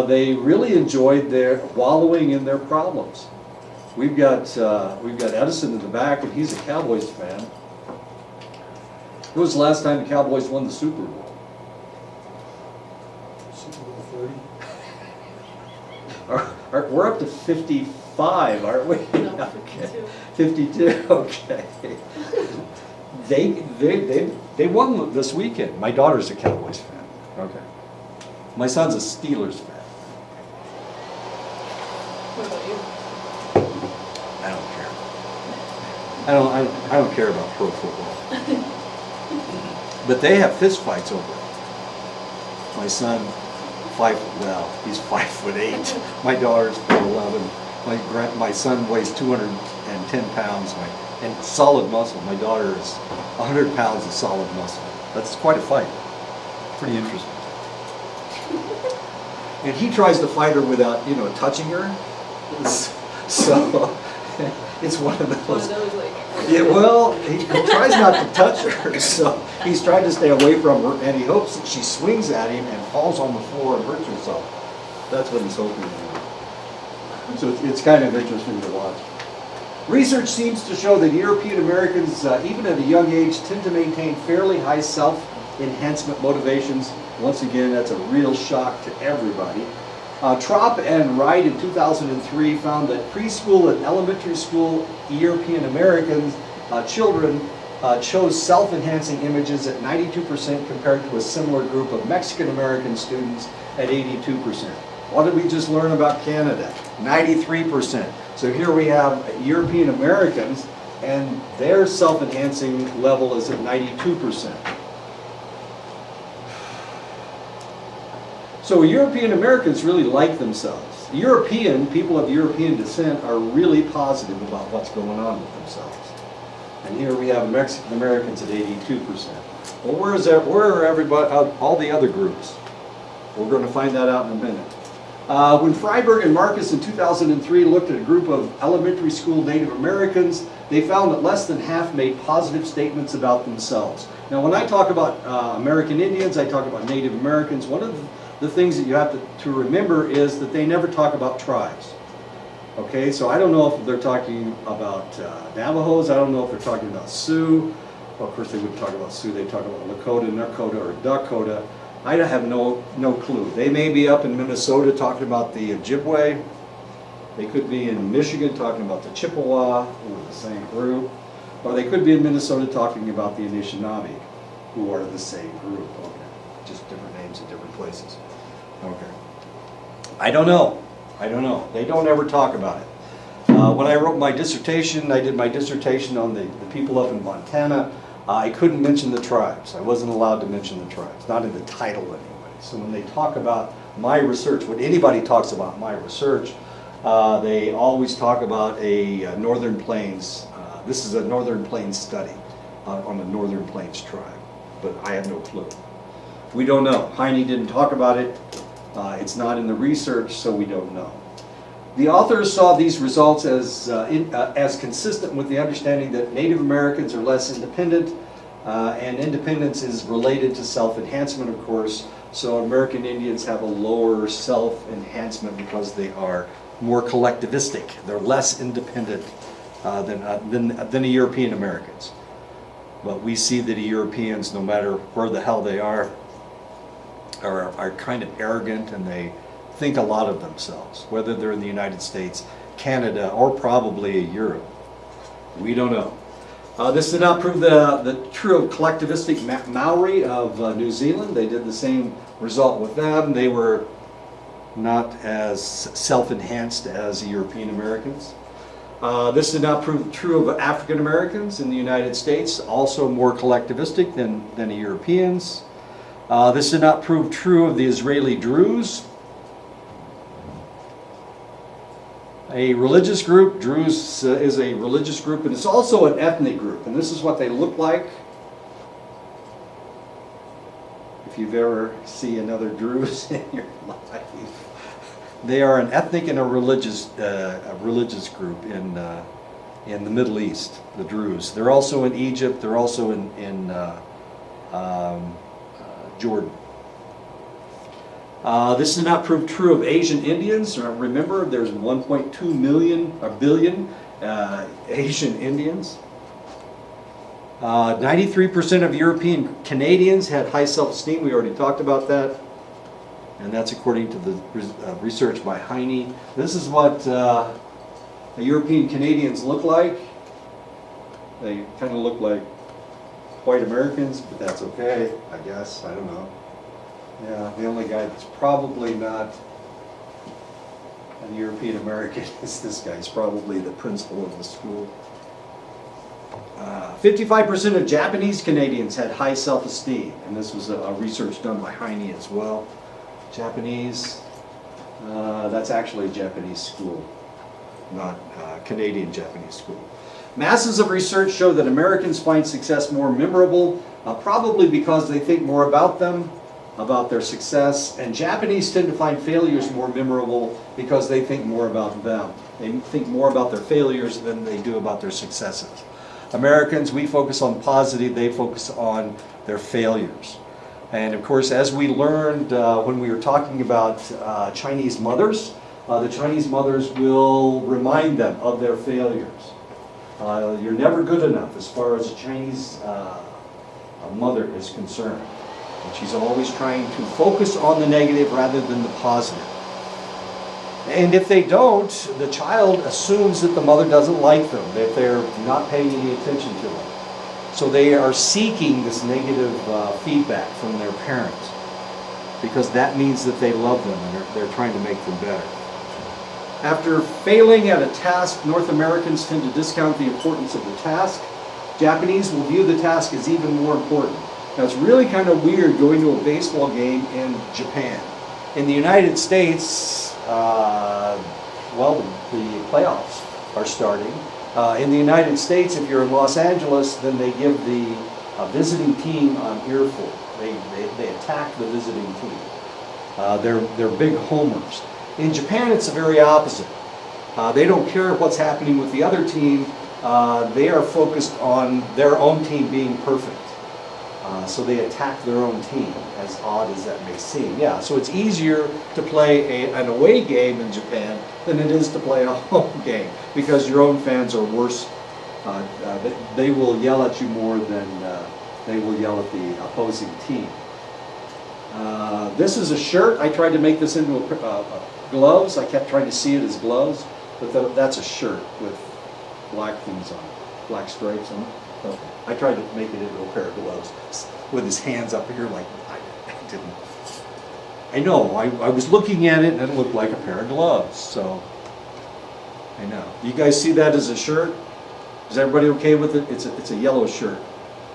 they really enjoyed their wallowing in their problems. We've got Edison in the back, and he's a Cowboys fan. When was the last time the Cowboys won the Super Bowl? Super Bowl 30. We're up to 55, aren't we? No, Okay. 52. 52, okay. They won this weekend. My daughter's a Cowboys fan. Okay. My son's a Steelers fan. What about you? I don't care. I don't care about pro football. But they have fist fights over it. My son, he's 5'8". My daughter's 4'11". My son weighs 210 pounds and solid muscle. My daughter is 100 pounds of solid muscle. That's quite a fight. Pretty interesting. And he tries to fight her without, touching her. So it's one of One those. of those, like. Yeah, well, he tries not to touch her, so he's trying to stay away from her, and he hopes that she swings at him and falls on the floor and hurts herself. That's what he's hoping to do. So it's kind of interesting to watch. Research seems to show that European Americans, even at a young age, tend to maintain fairly high self-enhancement motivations. Once again, that's a real shock to everybody. Trop and Wright in 2003 found that preschool and elementary school European American children chose self-enhancing images at 92% compared to a similar group of Mexican American students at 82%. What did we just learn about Canada? 93%. So here we have European Americans, and their self-enhancing level is at 92%. So European Americans really like themselves. People of European descent are really positive about what's going on with themselves. And here we have Mexican Americans at 82%. Well, where are everybody, all the other groups? We're going to find that out in a minute. When Freiberg and Marcus in 2003 looked at a group of elementary school Native Americans, they found that less than half made positive statements about themselves. Now, when I talk about American Indians, I talk about Native Americans. One of the things that you have to remember is that they never talk about tribes. Okay, so I don't know if they're talking about Navajos, I don't know if they're talking about Sioux. Well, of course they wouldn't talk about Sioux, they talk about Lakota, Nakota, or Dakota. I have no clue. They may be up in Minnesota talking about the Ojibwe. They could be in Michigan talking about the Chippewa, who are the same group. Or they could be in Minnesota talking about the Anishinaabe, who are the same group. Okay, just different names in different places. Okay. I don't know. They don't ever talk about it. When I wrote my dissertation, I did my dissertation on the people up in Montana. I couldn't mention the tribes. I wasn't allowed to mention the tribes, not in the title anyway. So when they talk about my research, when anybody talks about my research, they always talk about a Northern Plains. This is a Northern Plains study on the Northern Plains tribe, but I have no clue. We don't know. Heine didn't talk about it. It's not in the research, so we don't know. The authors saw these results as consistent with the understanding that Native Americans are less independent, and independence is related to self-enhancement, of course. So American Indians have a lower self-enhancement because they are more collectivistic. They're less independent than the European Americans. But we see that the Europeans, no matter where the hell they are kind of arrogant, and they think a lot of themselves, whether they're in the United States, Canada, or probably Europe. We don't know. This did not prove the true of collectivistic Maori of New Zealand. They did the same result with them, they were not as self-enhanced as the European Americans. This did not prove true of African Americans in the United States, also more collectivistic than the Europeans. This did not prove true of the Israeli Druze. A religious group, Druze is a religious group, and it's also an ethnic group, and this is what they look like. If you've ever seen another Druze in your life, they are an ethnic and a religious group in the Middle East, the Druze. They're also in Egypt. They're also in Jordan. This did not prove true of Asian Indians. Remember, there's 1.2 billion Asian Indians. 93% of European Canadians had high self-esteem. We already talked about that. And that's according to the research by Heine. This is what the European Canadians look like. They kind of look like white Americans, but that's okay, I guess. I don't know. Yeah, the only guy that's probably not an European American is this guy. He's probably the principal of the school. 55% of Japanese Canadians had high self-esteem, and this was a research done by Heine as well. Japanese, that's actually a Japanese school, not Canadian Japanese school. Masses of research show that Americans find success more memorable, probably because they think more about them, about their success, and Japanese tend to find failures more memorable because they think more about them. They think more about their failures than they do about their successes. Americans, we focus on positive, they focus on their failures. And of course, as we learned when we were talking about Chinese mothers, the Chinese mothers will remind them of their failures. You're never good enough as far as a Chinese mother is concerned. And she's always trying to focus on the negative rather than the positive. And if they don't, the child assumes that the mother doesn't like them, that they're not paying any attention to them. So they are seeking this negative feedback from their parents because that means that they love them and they're trying to make them better. After failing at a task, North Americans tend to discount the importance of the task. Japanese will view the task as even more important. Now it's really kind of weird going to a baseball game in Japan. In the United States, the playoffs are starting. In the United States, if you're in Los Angeles, then they give the visiting team an earful. They attack the visiting team. They're big homers. In Japan, it's the very opposite. They don't care what's happening with the other team. They are focused on their own team being perfect. So they attack their own team, as odd as that may seem. Yeah, so it's easier to play an away game in Japan than it is to play a home game because your own fans are worse. They will yell at you more than they will yell at the opposing team. This is a shirt. I tried to make this into gloves. I kept trying to see it as gloves, but that's a shirt with black things on it, black stripes on it. Okay. I tried to make it into a pair of gloves with his hands up here like I didn't. I know, I was looking at it and it looked like a pair of gloves, so I know. You guys see that as a shirt? Is everybody okay with it? It's a yellow shirt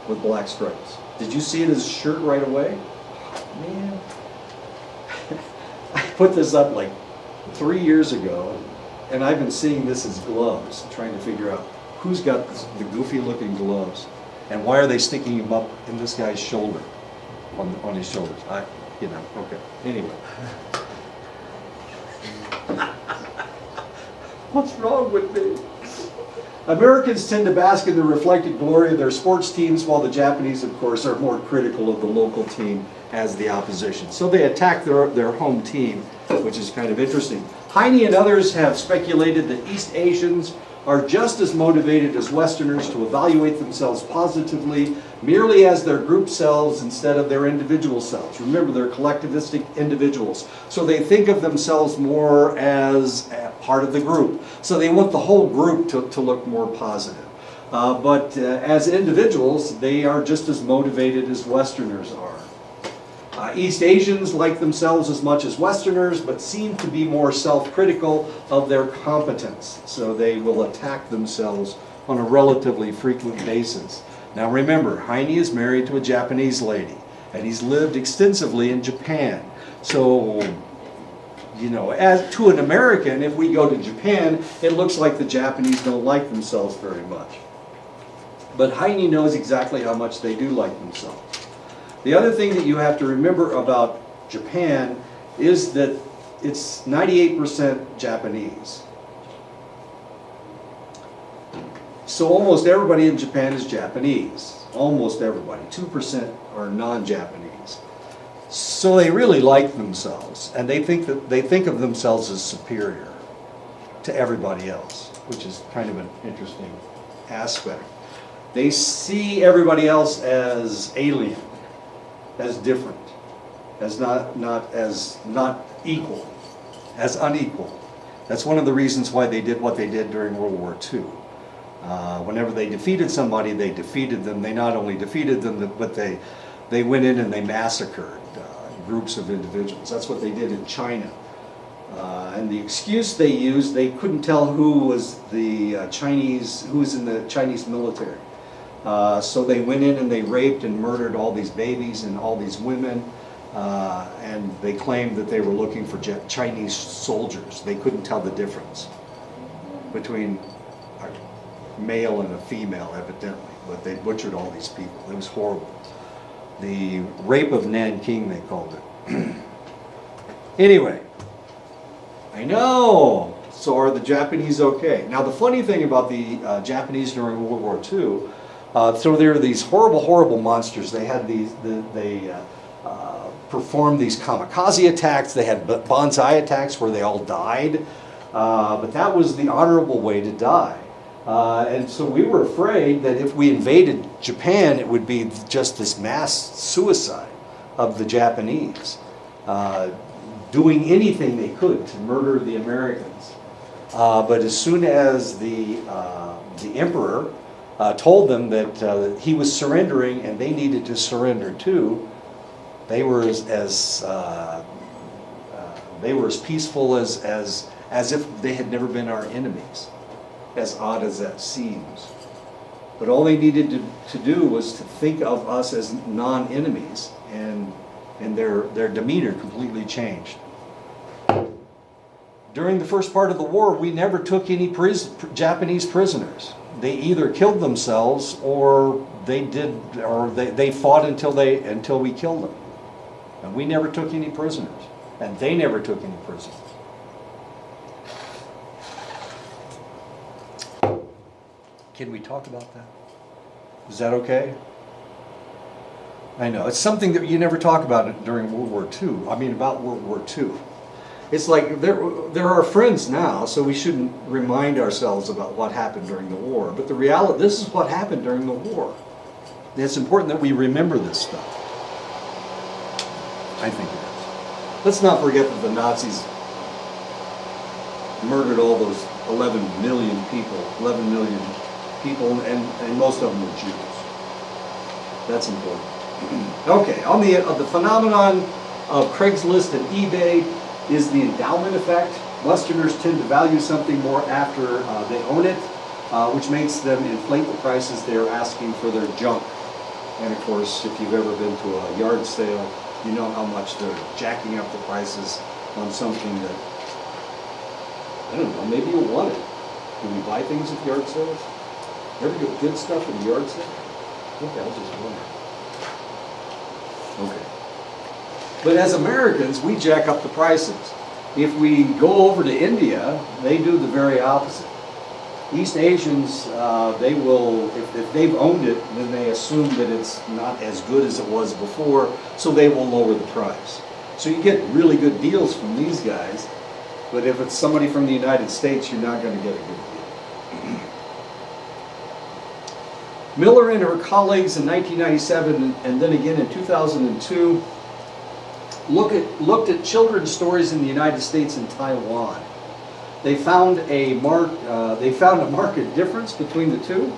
with black stripes. Did you see it as a shirt right away? Man. I put this up like 3 years ago and I've been seeing this as gloves, trying to figure out who's got the goofy looking gloves and why are they sticking them up in this guy's shoulder, on his shoulders? Okay. Anyway. What's wrong with me? Americans tend to bask in the reflected glory of their sports teams, while the Japanese, of course, are more critical of the local team as the opposition. So they attack their home team, which is kind of interesting. Heine and others have speculated that East Asians are just as motivated as Westerners to evaluate themselves positively merely as their group selves instead of their individual selves. Remember, they're collectivistic individuals. So they think of themselves more as a part of the group. So they want the whole group to look more positive. But as individuals, they are just as motivated as Westerners are. East Asians like themselves as much as Westerners, but seem to be more self-critical of their competence. So they will attack themselves on a relatively frequent basis. Now remember, Heine is married to a Japanese lady, and he's lived extensively in Japan. So, you know, as to an American, if we go to Japan, it looks like the Japanese don't like themselves very much. But Heine knows exactly how much they do like themselves. The other thing that you have to remember about Japan is that it's 98% Japanese. So almost everybody in Japan is Japanese. Almost everybody. 2% are non-Japanese. So they really like themselves, and they think of themselves as superior to everybody else, which is kind of an interesting aspect. They see everybody else as alien, as different, as not equal, as unequal. That's one of the reasons why they did what they did during World War II. Whenever they defeated somebody, they defeated them. They not only defeated them, but they went in and they massacred groups of individuals. That's what they did in China. And the excuse they used, they couldn't tell who was the Chinese, who was in the Chinese military. So they went in and they raped and murdered all these babies and all these women, and they claimed that they were looking for Chinese soldiers. They couldn't tell the difference between a male and a female, evidently, but they butchered all these people. It was horrible. The rape of Nanking, they called it. Anyway, I know. So are the Japanese okay? Now the funny thing about the Japanese during World War II, so there were these horrible, horrible monsters. They had they performed these kamikaze attacks. They had banzai attacks where they all died. But that was the honorable way to die. And so we were afraid that if we invaded Japan, it would be just this mass suicide of the Japanese, doing anything they could to murder the Americans. But as soon as the emperor told them that he was surrendering and they needed to surrender too, they were as peaceful as if they had never been our enemies. As odd as that seems. But all they needed to do was to think of us as non-enemies, and their demeanor completely changed. During the first part of the war, we never took any Japanese prisoners. They either killed themselves or they fought until we killed them. And we never took any prisoners. And they never took any prisoners. Can we talk about that? Is that okay? I know, it's something that you never talk about during World War II. I mean, about World War II. It's like, they're our friends now, so we shouldn't remind ourselves about what happened during the war. But the reality, this is what happened during the war. And it's important that we remember this stuff. I think it is. Let's not forget that the Nazis murdered all those 11 million people, and most of them were Jews. That's important. Okay, on the phenomenon of Craigslist and eBay is the endowment effect. Westerners tend to value something more after they own it, which makes them inflate the prices they're asking for their junk. And of course, if you've ever been to a yard sale, you know how much they're jacking up the prices on something that, I don't know, maybe you'll want it. Do we buy things at yard sales? Ever get good stuff in the yard sale? Okay, I'll just wonder. Okay. But as Americans, we jack up the prices. If we go over to India, they do the very opposite. East Asians, they will, if they've owned it, then they assume that it's not as good as it was before, so they will lower the price. So you get really good deals from these guys, but if it's somebody from the United States, you're not going to get a good deal. Miller and her colleagues in 1997 and then again in 2002 looked at children's stories in the United States and Taiwan. They found a marked difference between the two.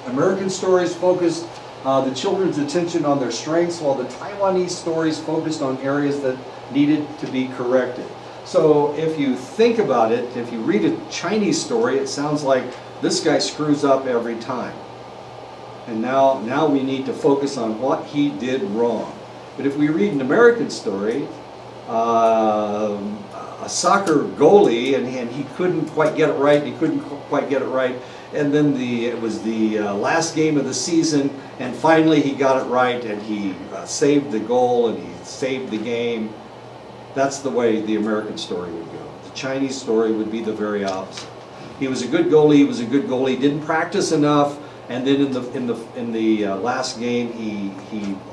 American stories focused the children's attention on their strengths, while the Taiwanese stories focused on areas that needed to be corrected. So if you think about it, if you read a Chinese story, it sounds like this guy screws up every time. And now we need to focus on what he did wrong. But if we read an American story, a soccer goalie, and he couldn't quite get it right, and then it was the last game of the season, and finally he got it right, and he saved the goal, and he saved the game. That's the way the American story would go. The Chinese story would be the very opposite. He was a good goalie, didn't practice enough, and then in the last game he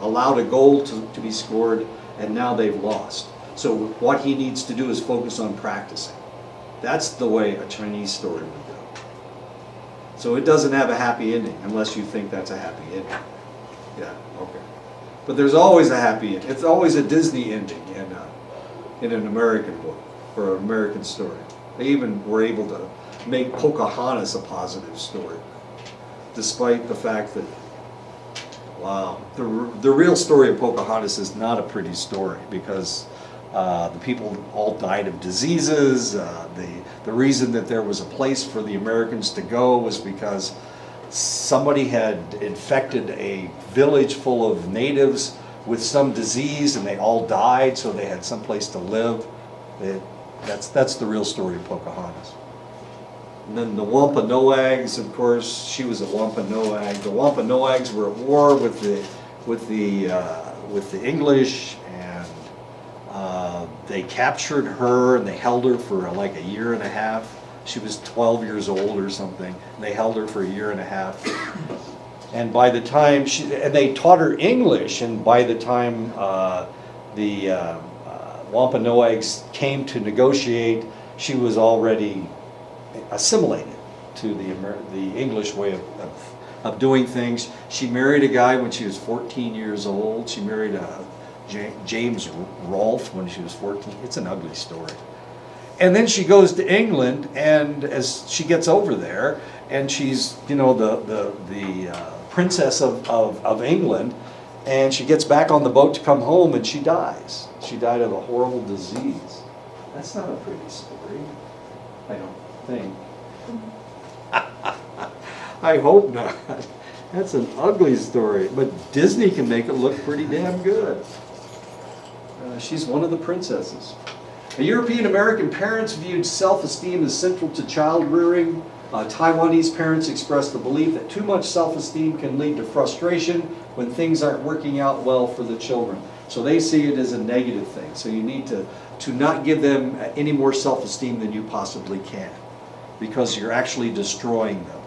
allowed a goal to be scored, and now they've lost. So what he needs to do is focus on practicing. That's the way a Chinese story would go. So it doesn't have a happy ending, unless you think that's a happy ending. Yeah, okay. But there's always a happy ending. It's always a Disney ending in an American book or an American story. They even were able to make Pocahontas a positive story, despite the fact that, wow, the real story of Pocahontas is not a pretty story, because the people all died of diseases. The reason that there was a place for the Americans to go was because somebody had infected a village full of natives with some disease, and they all died, so they had some place to live. That's the real story of Pocahontas. And then the Wampanoags, of course, she was a Wampanoag. The Wampanoags were at war with the English, and they captured her, and they held her for like a year and a half. She was 12 years old or something, and they held her for a year and a half. And by the time and they taught her English, and by the time the Wampanoags came to negotiate, she was already assimilated to the English way of doing things. She married a guy when she was 14 years old. She married James Rolfe when she was 14. It's an ugly story. And then she goes to England, and as she gets over there, and she's the princess of England, and she gets back on the boat to come home, and she dies. She died of a horrible disease. That's not a pretty story, I don't think. I hope not. That's an ugly story, but Disney can make it look pretty damn good. She's one of the princesses. European American parents viewed self-esteem as central to child rearing. Taiwanese parents expressed the belief that too much self-esteem can lead to frustration when things aren't working out well for the children. So they see it as a negative thing. So you need to not give them any more self-esteem than you possibly can, because you're actually destroying them.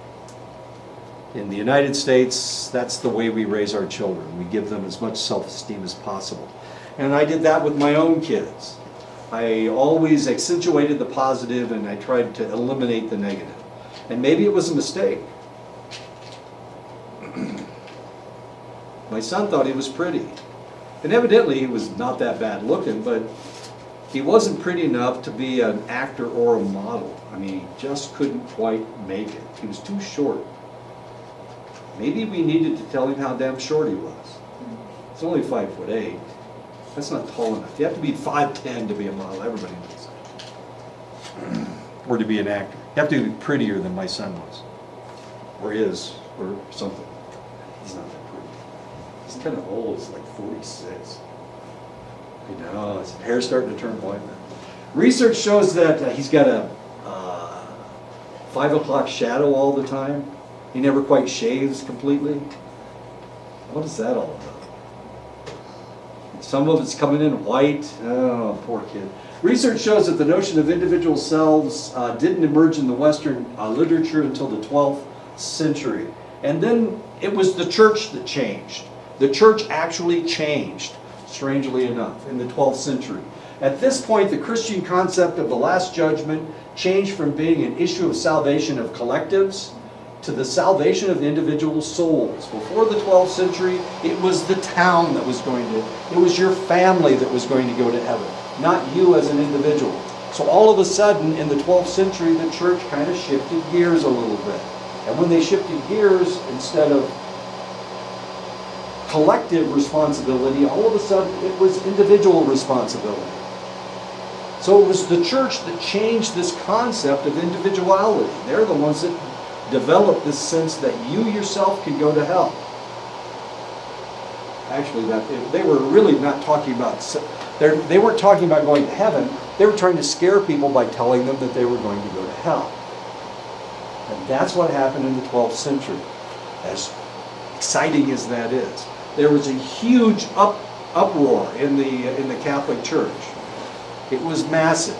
In the United States, that's the way we raise our children. We give them as much self-esteem as possible. And I did that with my own kids. I always accentuated the positive, and I tried to eliminate the negative. And maybe it was a mistake. My son thought he was pretty. And evidently he was not that bad looking, but he wasn't pretty enough to be an actor or a model. I mean, he just couldn't quite make it. He was too short. Maybe we needed to tell him how damn short he was. He's only 5'8". That's not tall enough. You have to be 5'10" to be a model. Everybody knows that. Or to be an actor. You have to be prettier than my son was. Or is, or something. He's not that pretty. He's kind of old. He's like 46. You know, his hair's starting to turn white now. Research shows that he's got a 5 o'clock shadow all the time. He never quite shaves completely. What is that all about? Some of it's coming in white. Oh, poor kid. Research shows that the notion of individual selves didn't emerge in the Western literature until the 12th century. And then it was the church that changed. The church actually changed, strangely enough, in the 12th century. At this point, the Christian concept of the Last Judgment changed from being an issue of salvation of collectives to the salvation of individual souls. Before the 12th century, it was the town that was it was your family that was going to go to heaven, not you as an individual. So all of a sudden, in the 12th century, the church kind of shifted gears a little bit. And when they shifted gears, instead of collective responsibility, all of a sudden it was individual responsibility. So it was the church that changed this concept of individuality. They're the ones that developed this sense that you yourself can go to hell. Actually, they were really not talking about, they weren't talking about going to heaven. They were trying to scare people by telling them that they were going to go to hell. And that's what happened in the 12th century. As exciting as that is, there was a huge uproar in the Catholic Church. It was massive.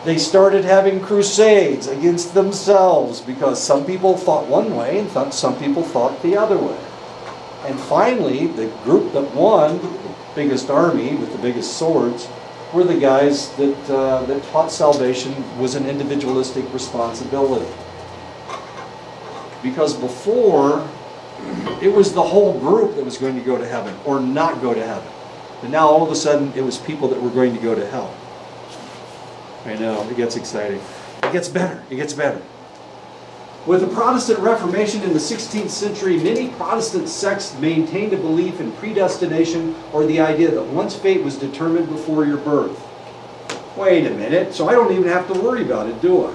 They started having crusades against themselves because some people thought one way and some people thought the other way. And finally, the group that won, the biggest army with the biggest swords, were the guys that taught salvation was an individualistic responsibility. Because before, it was the whole group that was going to go to heaven or not go to heaven. But now all of a sudden, it was people that were going to go to hell. I know, it gets exciting. It gets better, it gets better. With the Protestant Reformation in the 16th century, many Protestant sects maintained a belief in predestination, or the idea that one's fate was determined before your birth. Wait a minute, so I don't even have to worry about it, do I?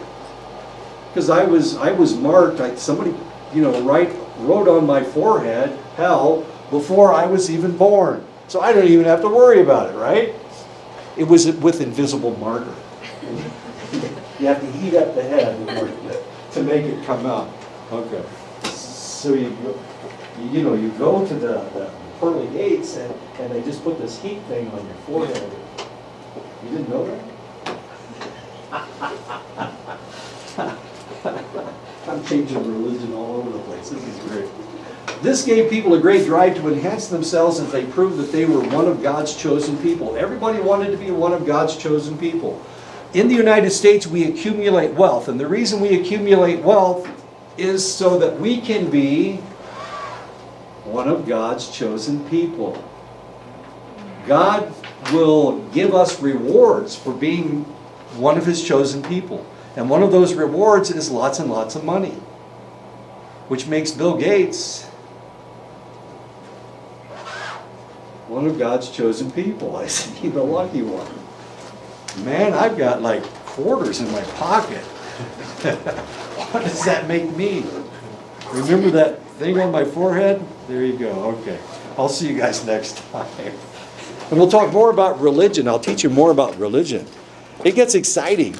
Because I was marked, somebody, wrote on my forehead, hell, before I was even born. So I don't even have to worry about it, right? It was with invisible marker. You have to heat up the head in order to make it come out. Okay. So you go to the pearly gates and they just put this heat thing on your forehead. You didn't know that? I'm changing religion all over the place. This is great. This gave people a great drive to enhance themselves as they proved that they were one of God's chosen people. Everybody wanted to be one of God's chosen people. In the United States, we accumulate wealth. And the reason we accumulate wealth is so that we can be one of God's chosen people. God will give us rewards for being one of His chosen people. And one of those rewards is lots and lots of money. Which makes Bill Gates one of God's chosen people. I see the lucky one. Man, I've got like quarters in my pocket. What does that make me? Remember that thing on my forehead? There you go. Okay. I'll see you guys next time. And we'll talk more about religion. I'll teach you more about religion. It gets exciting.